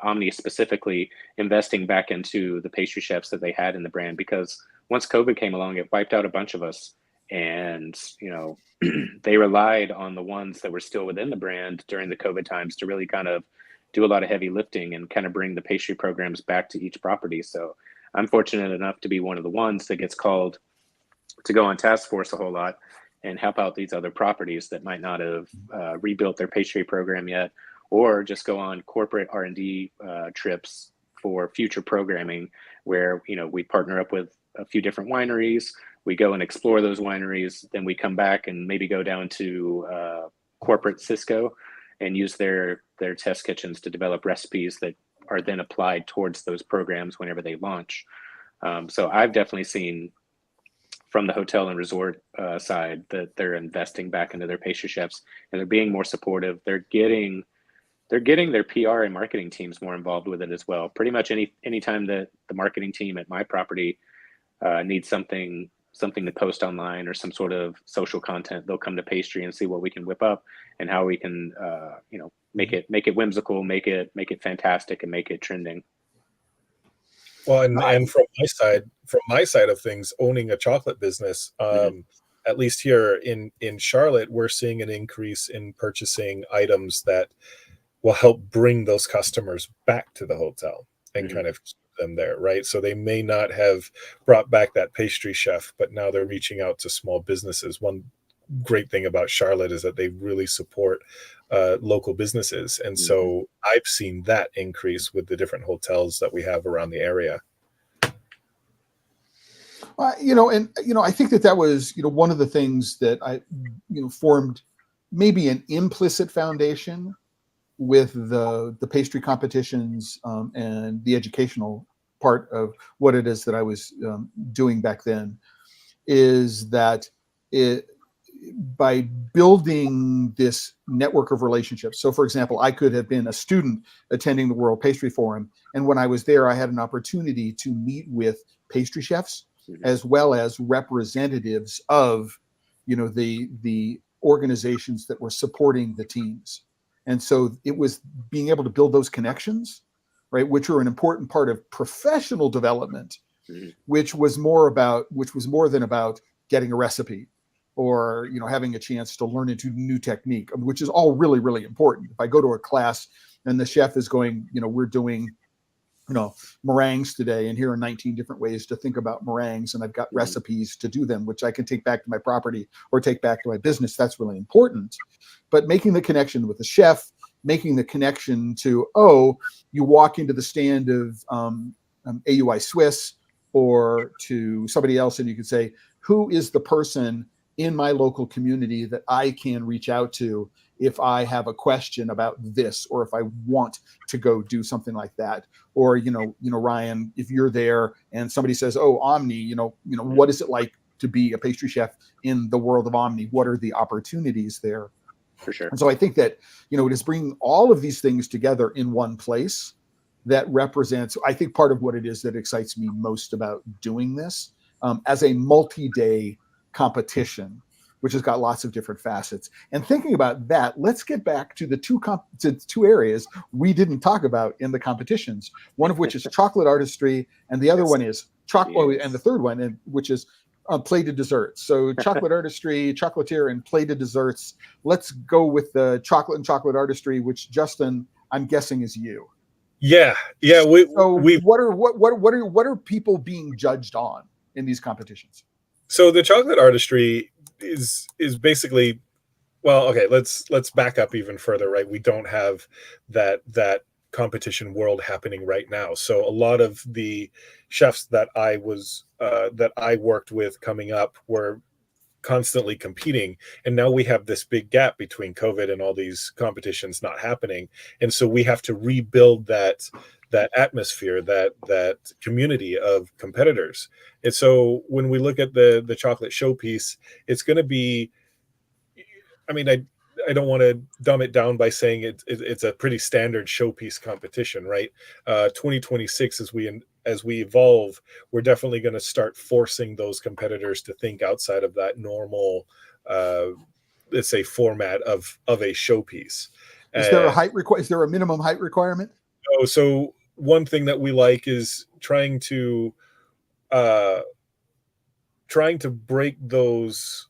S2: Omni specifically investing back into the pastry chefs that they had in the brand, because once COVID came along, it wiped out a bunch of us. And, they relied on the ones that were still within the brand during the COVID times to really kind of do a lot of heavy lifting and kind of bring the pastry programs back to each property. So I'm fortunate enough to be one of the ones that gets called to go on task force a whole lot and help out these other properties that might not have rebuilt their pastry program yet, or just go on corporate R&D trips for future programming where, we partner up with a few different wineries. We go and explore those wineries, then we come back and maybe go down to corporate Cisco and use their test kitchens to develop recipes that are then applied towards those programs whenever they launch. So I've definitely seen from the hotel and resort side that they're investing back into their pastry chefs, and they're being more supportive. They're getting their PR and marketing teams more involved with it as well. Pretty much any time that the marketing team at my property needs something to post online or some sort of social content, they'll come to pastry and see what we can whip up and how we can, make it whimsical, make it fantastic, and make it trending.
S3: Well, and from my side of things, owning a chocolate business, at least here in Charlotte, we're seeing an increase in purchasing items that will help bring those customers back to the hotel and kind of keep them there, right? So they may not have brought back that pastry chef, but now they're reaching out to small businesses. One great thing about Charlotte is that they really support local businesses. And so I've seen that increase with the different hotels that we have around the area.
S1: I think that was, one of the things that I, formed maybe an implicit foundation with the pastry competitions and the educational part of what it is that I was doing back then, is that by building this network of relationships. So for example, I could have been a student attending the World Pastry Forum, and when I was there, I had an opportunity to meet with pastry chefs as well as representatives of, the organizations that were supporting the teams. And so it was being able to build those connections, right, which are an important part of professional development, which was more than about getting a recipe or, you know, having a chance to learn into new technique, which is all really, really important. If I go to a class and the chef is going, you know, we're doing, you know, meringues today, and here are 19 different ways to think about meringues, and I've got recipes to do them, which I can take back to my property or take back to my business. That's really important. But making the connection with the chef, making the connection to, oh, you walk into the stand of AUI Swiss or to somebody else, and you can say, who is the person in my local community that I can reach out to if I have a question about this, or if I want to go do something like that. Or, you know, Ryan, if you're there and somebody says, oh, Omni, you know, what is it like to be a pastry chef in the world of Omni? What are the opportunities there?
S2: For sure.
S1: And so I think that, you know, it is bringing all of these things together in one place that represents, I think, part of what it is that excites me most about doing this as a multi-day competition, which has got lots of different facets. And thinking about that, let's get back to the two areas we didn't talk about in the competitions, one of which is chocolate artistry, and the other one is chocolate, and the third one, which is plated desserts. So chocolate artistry, chocolatier, and plated desserts. Let's go with the chocolate and chocolate artistry, which, Justin, I'm guessing is you.
S3: Yeah.
S1: What are people being judged on in these competitions?
S3: So the chocolate artistry is basically, well, okay, let's back up even further, right? We don't have that competition world happening right now. So a lot of the chefs that I worked with coming up were constantly competing, and now we have this big gap between COVID and all these competitions not happening, and so we have to rebuild that atmosphere, that community of competitors. And so when we look at the chocolate showpiece, it's going to be, I mean, I don't want to dumb it down by saying it's a pretty standard showpiece competition, right? 2026, as we evolve, we're definitely going to start forcing those competitors to think outside of that normal, let's say, format of a showpiece.
S1: Is there a height is there a minimum height requirement?
S3: Oh, so one thing that we like is trying to break those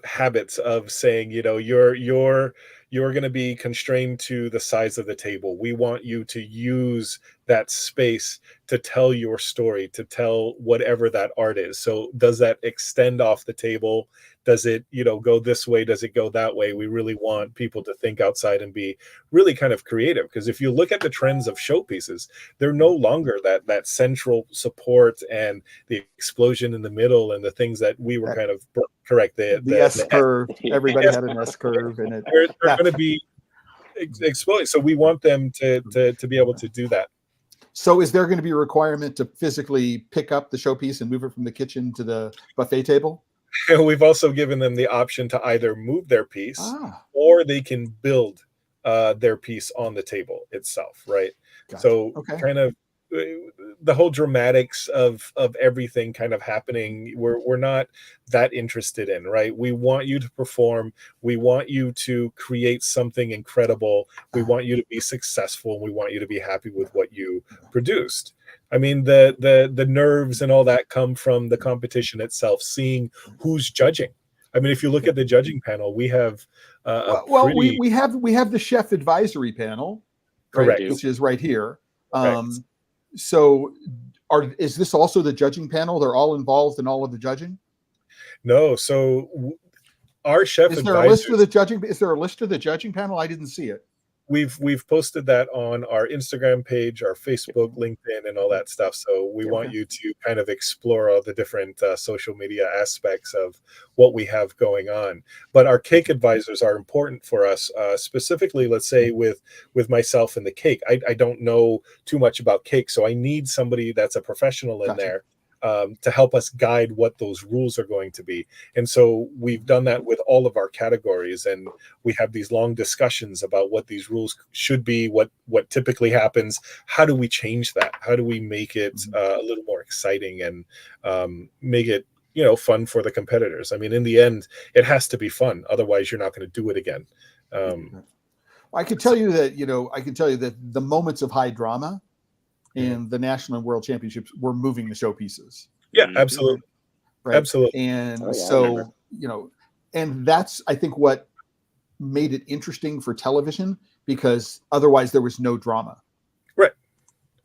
S3: habits of saying, you know, you're going to be constrained to the size of the table. We want you to use that space to tell your story, to tell whatever that art is. So does that extend off the table? Does it, you know, go this way? Does it go that way? We really want people to think outside and be really kind of creative, because if you look at the trends of showpieces, they're no longer that central support and the explosion in the middle and the things that we were kind of correct.
S1: The S curve. Everybody had an S curve in it.
S3: They're going to be exploding. So we want them to be able to do that.
S1: So is there going to be a requirement to physically pick up the showpiece and move it from the kitchen to the buffet table?
S3: We've also given them the option to either move their piece or they can build their piece on the table itself, right? Gotcha. So kind of the whole dramatics of everything kind of happening, we're not that interested in, right? We want you to perform. We want you to create something incredible. We want you to be successful. We want you to be happy with what you produced. I mean, the nerves and all that come from the competition itself, seeing who's judging. I mean, if you look at the judging panel, we have
S1: we have the chef advisory panel, right, which is right here. So is this also the judging panel? They're all involved in all of the judging?
S3: No. So our chef
S1: is there a list of the judging? Is there a list of the judging panel? I didn't see it.
S3: We've posted that on our Instagram page, our Facebook, LinkedIn, and all that stuff. So we want you to kind of explore all the different social media aspects of what we have going on. But our cake advisors are important for us, specifically, let's say with myself and the cake. I don't know too much about cake, so I need somebody that's a professional in there to help us guide what those rules are going to be. And so we've done that with all of our categories, and we have these long discussions about what these rules should be, what typically happens, how do we change that, how do we make it a little more exciting and make it, you know, fun for the competitors. I mean, in the end, it has to be fun, otherwise you're not going to do it again.
S1: I can tell you that, the moments of high drama in the national and world championships were moving the showpieces.
S3: Yeah, absolutely.
S1: Right.
S3: Absolutely.
S1: And so, and that's, I think, what made it interesting for television, because otherwise there was no drama.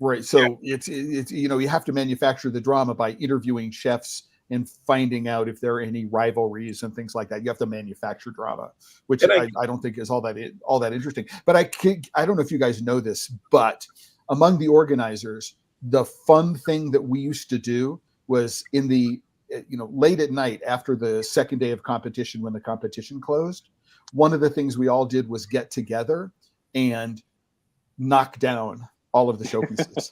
S1: Right. So it's you have to manufacture the drama by interviewing chefs and finding out if there are any rivalries and things like that. You have to manufacture drama, which I don't think is all that interesting. But I don't know if you guys know this, but among the organizers, the fun thing that we used to do was in the late at night after the second day of competition, when the competition closed, one of the things we all did was get together and knock down all of the showpieces.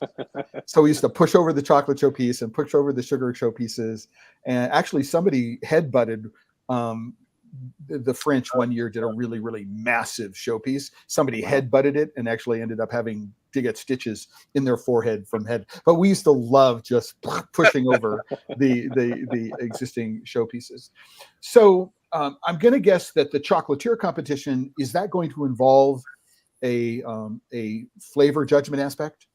S1: So we used to push over the chocolate showpiece and push over the sugar showpieces. And actually somebody headbutted the French one year, did a really, really massive showpiece. Somebody headbutted it and actually ended up having to get stitches in their forehead from head. But we used to love just pushing over the existing showpieces. So I'm going to guess that the chocolatier competition, is that going to involve a flavor judgment aspect,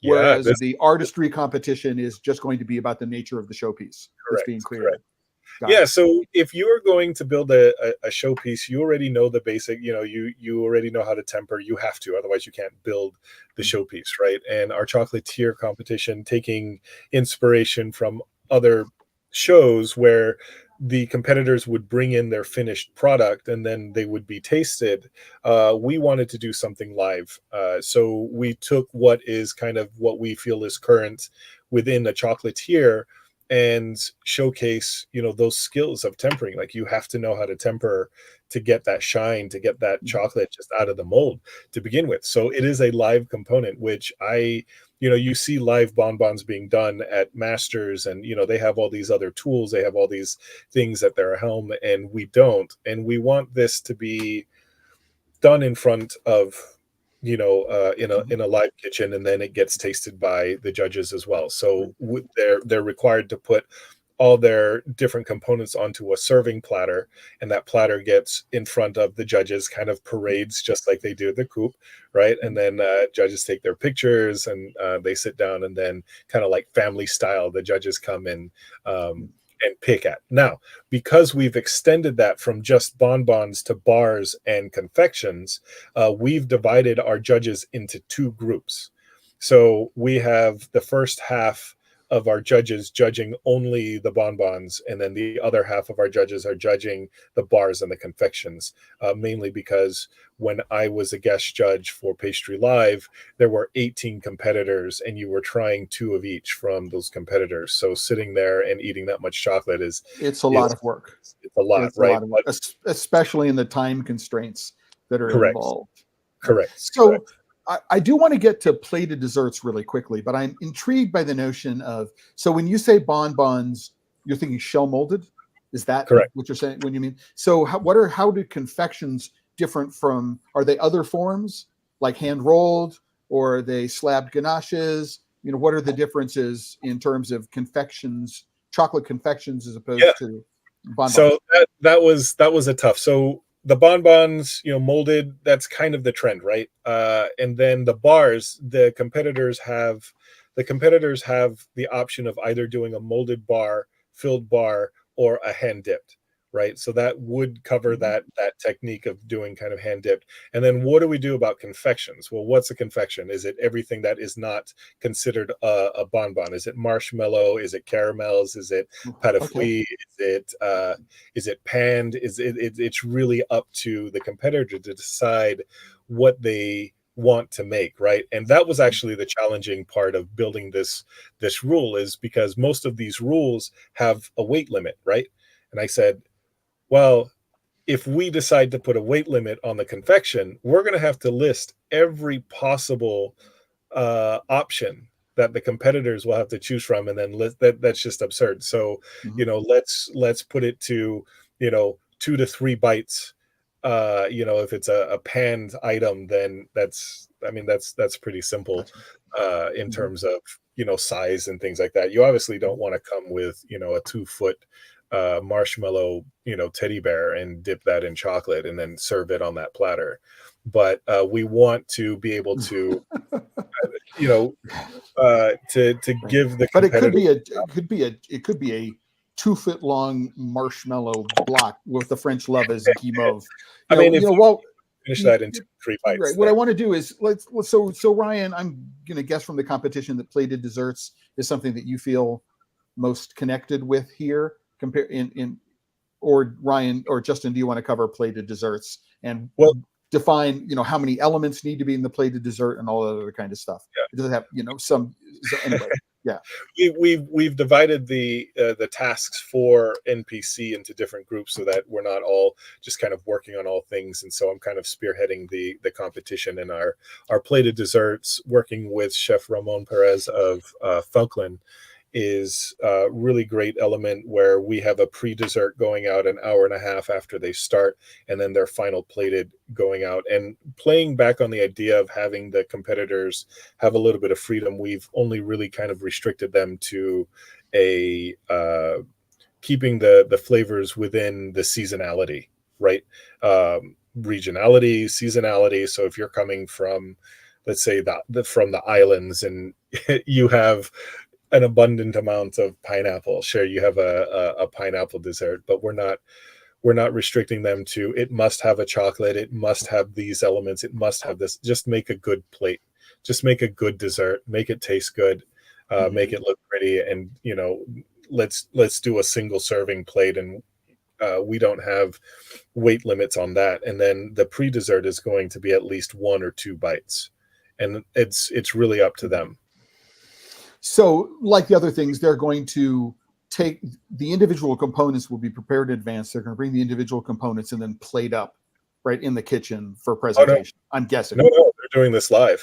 S1: whereas the artistry competition is just going to be about the nature of the showpiece that's being created?
S3: Yeah, so if you are going to build a showpiece, you already know the basic, you already know how to temper. You have to, otherwise you can't build the showpiece, right? And our chocolatier competition, taking inspiration from other shows where the competitors would bring in their finished product and then they would be tasted. We wanted to do something live. So we took what is kind of what we feel is current within a chocolatier and showcase, those skills of tempering. Like, you have to know how to temper to get that shine, to get that chocolate just out of the mold to begin with. So it is a live component, which you see live bonbons being done at Masters, and they have all these other tools, they have all these things at their helm, and we don't. And we want this to be done in front of in a live kitchen, and then it gets tasted by the judges as well. So they're required to put all their different components onto a serving platter, and that platter gets in front of the judges, kind of parades just like they do at the Coupe, right? And then judges take their pictures, and they sit down, and then kind of like family style, the judges come in and pick at. Now, because we've extended that from just bonbons to bars and confections, we've divided our judges into two groups. So we have the first half of our judges judging only the bonbons, and then the other half of our judges are judging the bars and the confections, mainly because when I was a guest judge for Pastry Live, there were 18 competitors, and you were trying 2 of each from those competitors. So sitting there and eating that much chocolate
S1: it's a lot of work.
S3: It's a lot, right?
S1: A lot of work, especially in the time constraints that are involved.
S3: Correct.
S1: So I do want to get to plated desserts really quickly, but I'm intrigued by the notion of, so when you say bonbons, you're thinking shell molded? Is that
S3: correct?
S1: What you're saying? When you mean? So how do confections different from? Are they other forms like hand rolled, or are they slabbed ganaches? What are the differences in terms of confections, chocolate confections, as opposed to bonbons?
S3: So that was a tough. So the bonbons, molded, that's kind of the trend, right? And then the bars, the competitors have the option of either doing a molded bar, filled bar, or a hand dipped, right? So that would cover that technique of doing kind of hand dipped. And then what do we do about confections? Well, what's a confection? Is it everything that is not considered a bonbon? Is it marshmallow? Is it caramels? Is it pâte à fruits? Is it panned? It's really up to the competitor to decide what they want to make, right? And that was actually the challenging part of building this rule, is because most of these rules have a weight limit, right? And I said, well, if we decide to put a weight limit on the confection, we're going to have to list every possible option that the competitors will have to choose from, and then that's just absurd. So let's put it to 2 to 3 bites. If it's a panned item, then that's pretty simple in terms of size and things like that. You obviously don't want to come with a 2-foot marshmallow, teddy bear and dip that in chocolate and then serve it on that platter. But we want to be able to, to
S1: Right.
S3: give the
S1: But it could
S3: competitor.
S1: be a 2 foot long marshmallow block with the French love as guimauve.
S3: I mean, if
S1: Well,
S3: finish that in 2-3 bites.
S1: right. What I want to do is so Ryan, I'm gonna guess from the competition that plated desserts is something that you feel most connected with here. Compare in or Ryan or Justin, do you want to cover plated desserts and
S3: Well,
S1: define how many elements need to be in the plated dessert and all that other kind of stuff?
S3: Yeah.
S1: It doesn't have so anyway. Yeah.
S3: We've divided the tasks for NPC into different groups so that we're not all just kind of working on all things. And so I'm kind of spearheading the competition in our plated desserts, working with Chef Ramon Perez of Falkland is a really great element where we have a pre-dessert going out an hour and a half after they start, and then their final plated going out. And playing back on the idea of having the competitors have a little bit of freedom, we've only really kind of restricted them to a keeping the flavors within the seasonality, right? Regionality, seasonality. So if you're coming from, let's say, from the islands and you have an abundant amount of pineapple, sure, you have a pineapple dessert, but we're not restricting them to it must have a chocolate, it must have these elements, it must have this. Just make a good plate, just make a good dessert, make it taste good, make it look pretty, and let's do a single serving plate, and we don't have weight limits on that. And then the pre-dessert is going to be at least 1 or 2 bites, and it's really up to them.
S1: So, like the other things, they're going to take the individual components will be prepared in advance. They're going to bring the individual components and then plate up right in the kitchen for presentation. Oh, no. I'm guessing.
S3: No, they're doing this live.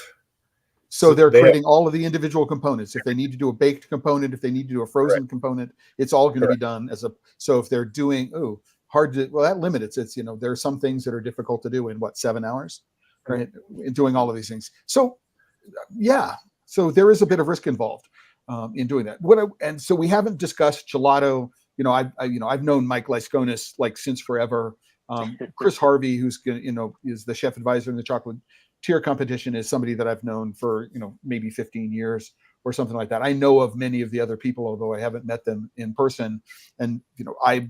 S1: So they're creating all of the individual components. If they need to do a baked component, if they need to do a frozen component, it's all going to be done as a. So if they're doing that limits it. It's there are some things that are difficult to do in 7 hours, right? In doing all of these things. So yeah. So there is a bit of risk involved in doing that. So we haven't discussed gelato. I've known Mike Lyskonis since forever. Chris Harvey, who's is the chef advisor in the chocolate tier competition, is somebody that I've known for maybe 15 years or something like that. I know of many of the other people, although I haven't met them in person. And I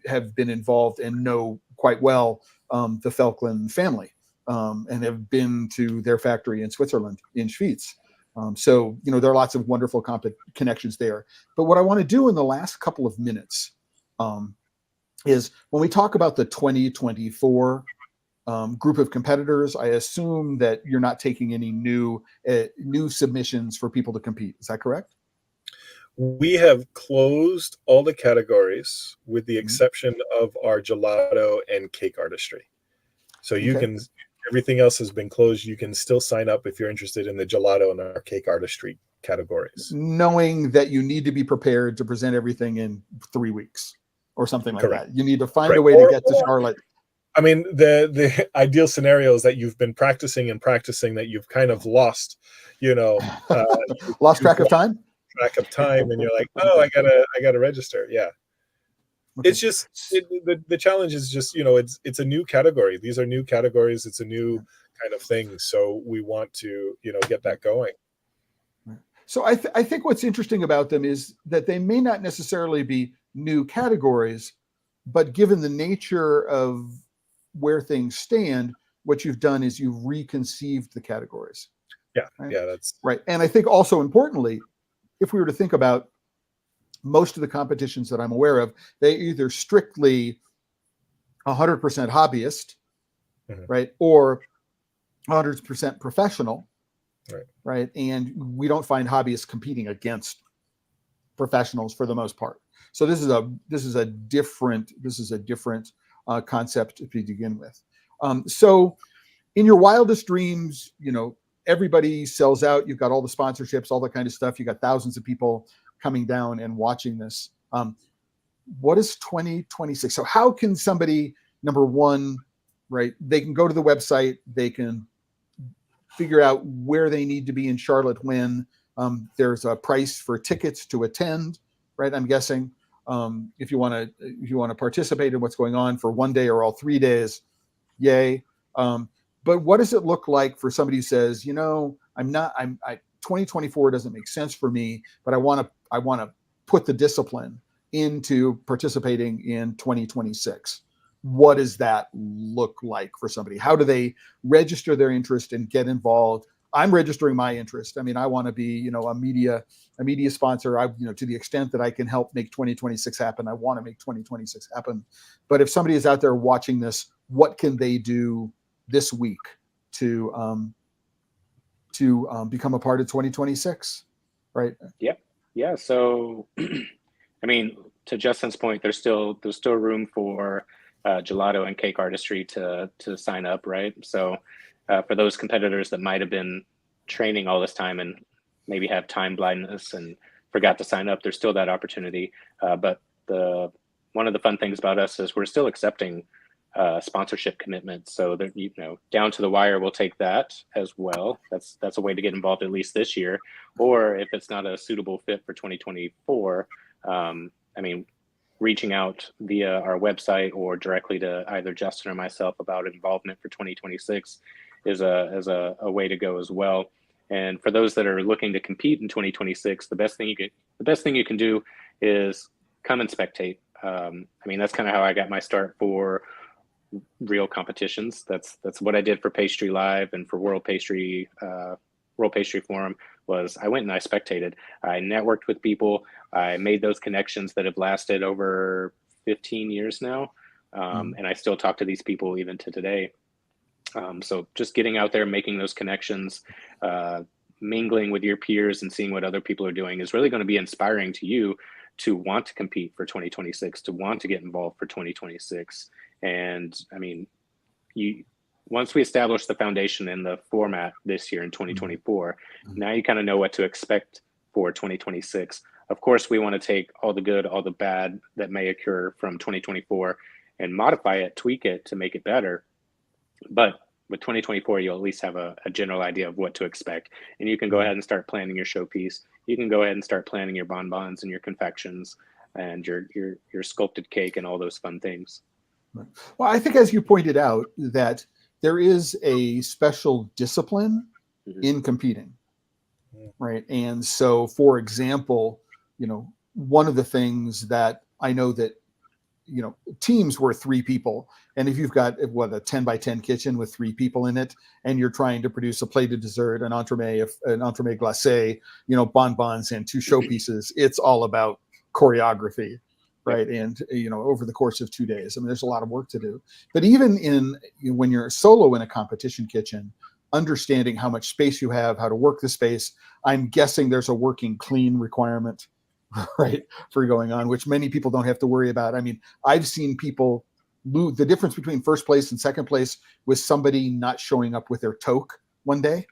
S1: have been involved and know quite well the Falkland family. And have been to their factory in Switzerland in Schwyz. So there are lots of wonderful connections there. But what I want to do in the last couple of minutes is when we talk about the 2024 group of competitors, I assume that you're not taking any new submissions for people to compete. Is that correct?
S3: We have closed all the categories with the exception of our gelato and cake artistry. So you can. Everything else has been closed. You can still sign up if you're interested in the gelato and our cake artistry categories. Knowing
S1: that you need to be prepared to present everything in 3 weeks or something like that. You need to find a way to get to Charlotte.
S3: I mean, the ideal scenario is that you've been practicing, that you've kind of lost,
S1: lost track of time.
S3: And you're like, oh, I gotta register. Yeah. Okay. It's just the challenge is just it's a new category. These are new categories. It's a new kind of thing. So we want to get that going.
S1: So I think what's interesting about them is that they may not necessarily be new categories, but given the nature of where things stand, what you've done is you've reconceived the categories.
S3: Yeah, right? Yeah, that's
S1: right. And I think also importantly, if we were to think about most of the competitions that I'm aware of, they either strictly 100% hobbyist, right, or 100% professional, right. And we don't find hobbyists competing against professionals for the most part. So this is a different concept to begin with. So in your wildest dreams, everybody sells out. You've got all the sponsorships, all that kind of stuff. You got thousands of people coming down and watching this. What is 2026? So how can somebody, number one, right, they can go to the website, they can figure out where they need to be in Charlotte when there's a price for tickets to attend, right, I'm guessing. If you want to participate in what's going on for one day or all 3 days, yay. But what does it look like for somebody who says, 2024 doesn't make sense for me, but I want to put the discipline into participating in 2026. What does that look like for somebody? How do they register their interest and get involved? I'm registering my interest. I mean, I want to be, a media sponsor. To the extent that I can help make 2026 happen, I want to make 2026 happen. But if somebody is out there watching this, what can they do this week to become a part of 2026? Right?
S2: Yeah. So, I mean, to Justin's point, there's still room for gelato and cake artistry to sign up, right? So for those competitors that might have been training all this time and maybe have time blindness and forgot to sign up, there's still that opportunity. But one of the fun things about us is we're still accepting sponsorship commitments. So that, down to the wire, we'll take that as well. That's a way to get involved at least this year. Or if it's not a suitable fit for 2024, reaching out via our website or directly to either Justin or myself about involvement for 2026 is a way to go as well. And for those that are looking to compete in 2026, the best thing you can do is come and spectate. That's kind of how I got my start for real competitions. That's what I did for Pastry Live and for World Pastry Forum. Was I went and I spectated. I networked with people. I made those connections that have lasted over 15 years now. And I still talk to these people even to today. So just getting out there, making those connections, mingling with your peers and seeing what other people are doing is really going to be inspiring to you to want to compete for 2026, to want to get involved for 2026. And once we establish the foundation and the format this year in 2024, now you kind of know what to expect for 2026. Of course, we want to take all the good, all the bad that may occur from 2024 and modify it, tweak it to make it better. But with 2024, you'll at least have a general idea of what to expect. And you can go ahead and start planning your showpiece. You can go ahead and start planning your bonbons and your confections and your sculpted cake and all those fun things.
S1: Well, I think, as you pointed out, that there is a special discipline in competing, right? And so, for example, one of the things that I know that, teams were 3 people. And if you've got a 10 by 10 kitchen with 3 people in it, and you're trying to produce a plated dessert, an entremet glacé, bonbons and 2 showpieces, it's all about choreography. Right. And, over the course of 2 days, there's a lot of work to do. But even when you're solo in a competition kitchen, understanding how much space you have, how to work the space, I'm guessing there's a working clean requirement, right, for going on, which many people don't have to worry about. I've seen people lose. The difference between first place and second place was somebody not showing up with their toque one day,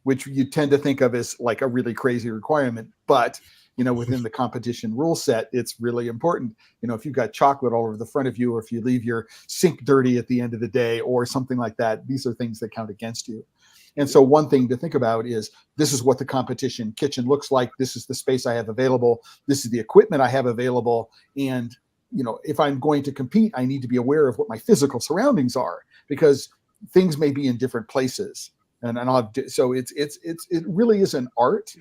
S1: which you tend to think of as like a really crazy requirement. But within the competition rule set, it's really important. If you've got chocolate all over the front of you, or if you leave your sink dirty at the end of the day or something like that, these are things that count against you. And so one thing to think about is, this is what the competition kitchen looks like. This is the space I have available. This is the equipment I have available. And, if I'm going to compete, I need to be aware of what my physical surroundings are, because things may be in different places. So it really is an art.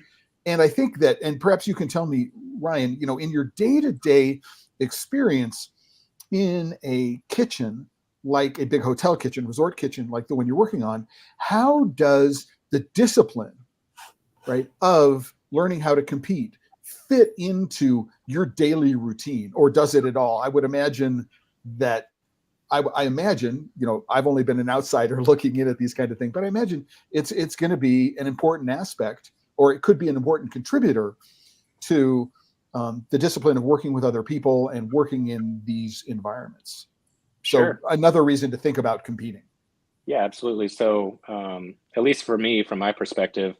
S1: And I think that, and perhaps you can tell me, Ryan, in your day-to-day experience in a kitchen, like a big hotel kitchen, resort kitchen, like the one you're working on, how does the discipline, right, of learning how to compete fit into your daily routine, or does it at all? I would imagine that, I imagine, I've only been an outsider looking in at these kind of things, but I imagine it's going to be an important aspect, or it could be an important contributor to the discipline of working with other people and working in these environments.
S2: Sure.
S1: So another reason to think about competing.
S2: Yeah, absolutely. So at least for me, from my perspective,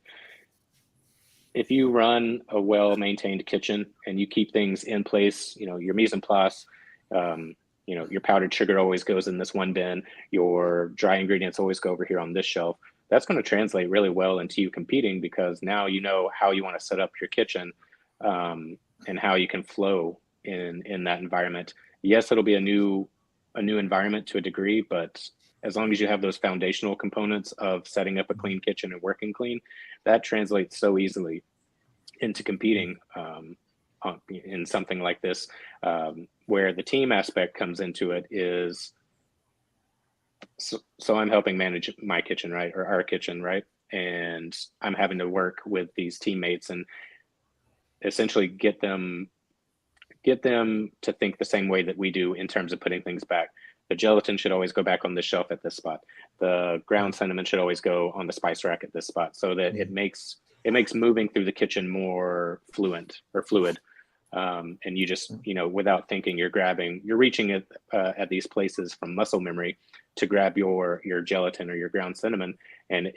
S2: if you run a well-maintained kitchen and you keep things in place, your mise en place, your powdered sugar always goes in this one bin, your dry ingredients always go over here on this shelf. That's going to translate really well into you competing, because now you know how you want to set up your kitchen and how you can flow in that environment. Yes, it'll be a new environment to a degree, but as long as you have those foundational components of setting up a clean kitchen and working clean, that translates so easily into competing in something like this. Where the team aspect comes into it is, so I'm helping manage my kitchen, right, or our kitchen, right, and I'm having to work with these teammates and essentially get them to think the same way that we do in terms of putting things back. The gelatin should always go back on the shelf at this spot. The ground cinnamon should always go on the spice rack at this spot, so that it makes moving through the kitchen more fluid. And you just, without thinking, you're reaching at these places from muscle memory to grab your gelatin or your ground cinnamon, and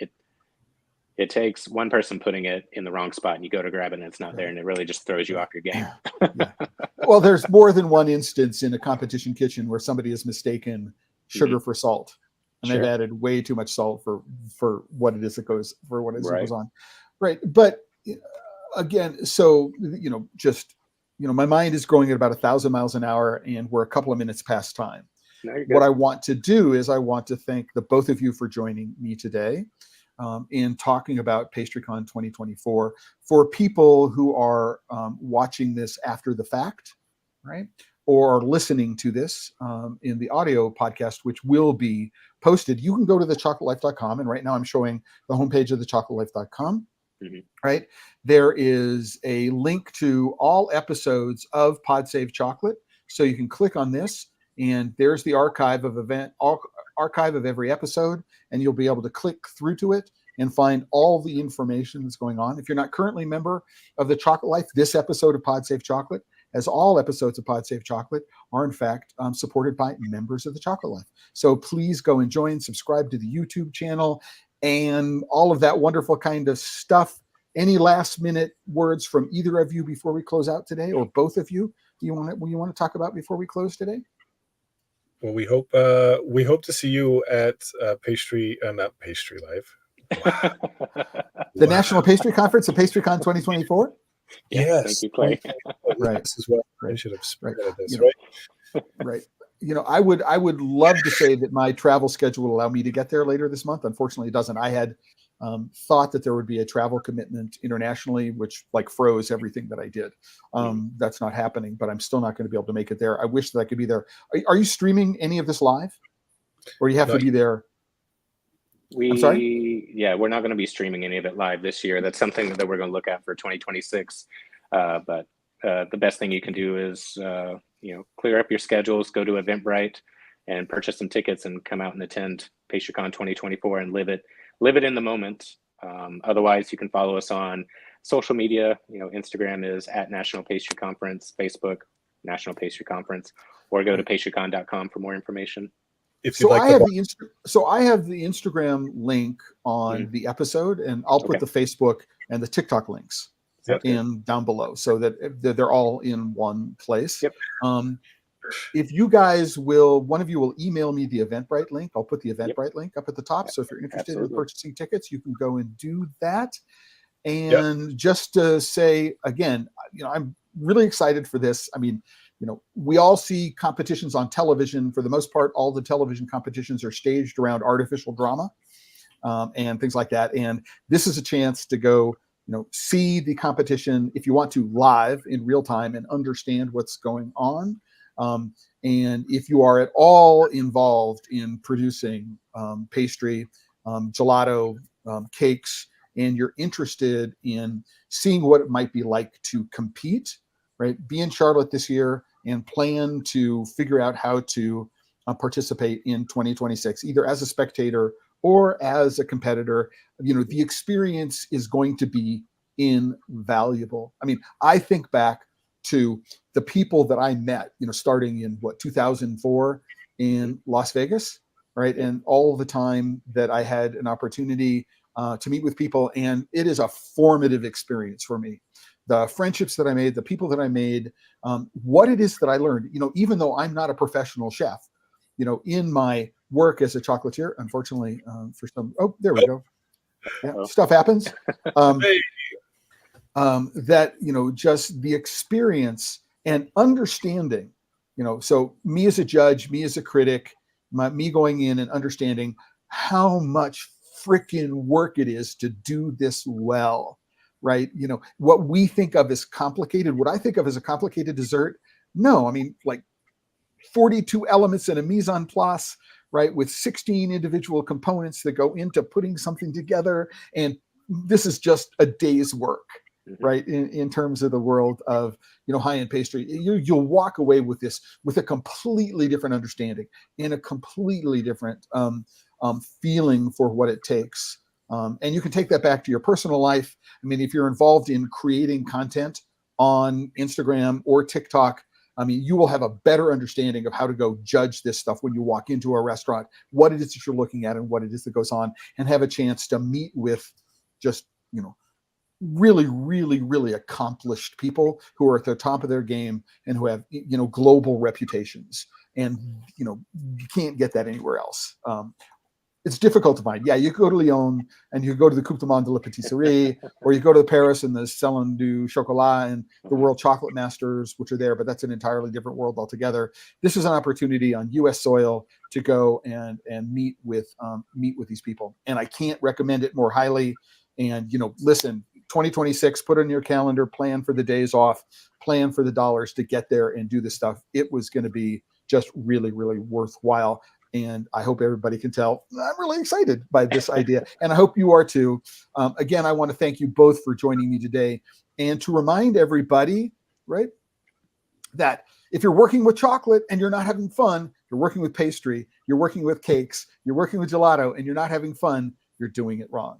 S2: it takes one person putting it in the wrong spot, and you go to grab it and it's not there, and it really just throws you off your game.
S1: Yeah. Well, there's more than one instance in a competition kitchen where somebody has mistaken sugar for salt, and they've added way too much salt for what it is that goes goes on. Right. But again, so my mind is growing at about 1,000 miles an hour, and we're a couple of minutes past time. What I want to do is I want to thank the both of you for joining me today in talking about PastryCon 2024. For people who are watching this after the fact, right, or are listening to this in the audio podcast, which will be posted, you can go to thechocolatelife.com, and right now I'm showing the homepage of thechocolatelife.com. Right, there is a link to all episodes of Pod Save Chocolate, so you can click on this, and there's the archive of every episode, and you'll be able to click through to it and find all the information that's going on. If you're not currently a member of the Chocolate Life, this episode of Pod Save Chocolate, as all episodes of Pod Save Chocolate, are in fact supported by members of the Chocolate Life. So please go and join, subscribe to the YouTube channel, and all of that wonderful kind of stuff. Any last minute words from either of you before we close out today, or both of you? You want to talk about before we close today?
S3: Well, we hope to see you at not Pastry Life.
S1: The National Pastry Conference at PastryCon 2024.
S3: Yes,
S2: thank you, Clay.
S3: Right. This is what I should have spreaded this,
S1: right. I would love to say that my travel schedule will allow me to get there later this month. Unfortunately, it doesn't. I had thought that there would be a travel commitment internationally, which froze everything that I did. That's not happening, but I'm still not going to be able to make it there. I wish that I could be there. Are you streaming any of this live, or you have to be there? I'm sorry?
S2: Yeah, we're not going to be streaming any of it live this year. That's something that we're going to look at for 2026. But the best thing you can do is, clear up your schedules, go to Eventbrite and purchase some tickets and come out and attend PastryCon 2024 and live it in the moment. Otherwise, you can follow us on social media. Instagram is at National Pastry Conference, Facebook, National Pastry Conference, or go to pastrycon.com for more information.
S1: I have the Instagram link on the episode, and I'll put the Facebook and the TikTok links down below, so that they're all in one place.
S2: Yep.
S1: If you guys one of you will email me the Eventbrite link. I'll put the Eventbrite link up at the top. So if you're interested in purchasing tickets, you can go and do that. And just to say again, I'm really excited for this. I mean, we all see competitions on television. For the most part, all the television competitions are staged around artificial drama and things like that. And this is a chance to go, see the competition, if you want to, live in real time and understand what's going on. And if you are at all involved in producing pastry, gelato, cakes, and you're interested in seeing what it might be like to compete, right? Be in Charlotte this year and plan to figure out how to participate in 2026, either as a spectator or as a competitor. The experience is going to be invaluable. I mean, I think back to the people that I met, starting in 2004 in Las Vegas, right? And all the time that I had an opportunity to meet with people, and it is a formative experience for me. The friendships that I made, the people that I made, what it is that I learned, even though I'm not a professional chef, in my work as a chocolatier, unfortunately, for some, there we go. Yeah, stuff happens. That, just the experience and understanding, so me as a judge, me as a critic, me going in and understanding how much freaking work it is to do this well, right? What we think of as complicated, what I think of as a complicated dessert, no, I mean, like 42 elements in a mise en place, right? With 16 individual components that go into putting something together. And this is just a day's work, right? In terms of the world of, high-end pastry. You'll walk away with this, with a completely different understanding and a completely different feeling for what it takes. And you can take that back to your personal life. I mean, if you're involved in creating content on Instagram or TikTok, I mean, you will have a better understanding of how to go judge this stuff when you walk into a restaurant, what it is that you're looking at and what it is that goes on, and have a chance to meet with just, really, really, really accomplished people who are at the top of their game and who have, global reputations. And, you can't get that anywhere else. It's difficult to find. Yeah, you go to Lyon and you go to the Coupe du Monde de la Pâtisserie, or you go to Paris and the Salon du Chocolat and the World Chocolate Masters, which are there, but that's an entirely different world altogether. This is an opportunity on U.S. soil to go and meet with these people, and I can't recommend it more highly. And listen, 2026, put on your calendar, plan for the days off, plan for the dollars to get there and do this stuff. It was going to be just really, really worthwhile. And I hope everybody can tell I'm really excited by this idea. And I hope you are too. Again, I want to thank you both for joining me today. And to remind everybody, right, that if you're working with chocolate and you're not having fun, you're working with pastry, you're working with cakes, you're working with gelato, and you're not having fun, you're doing it wrong.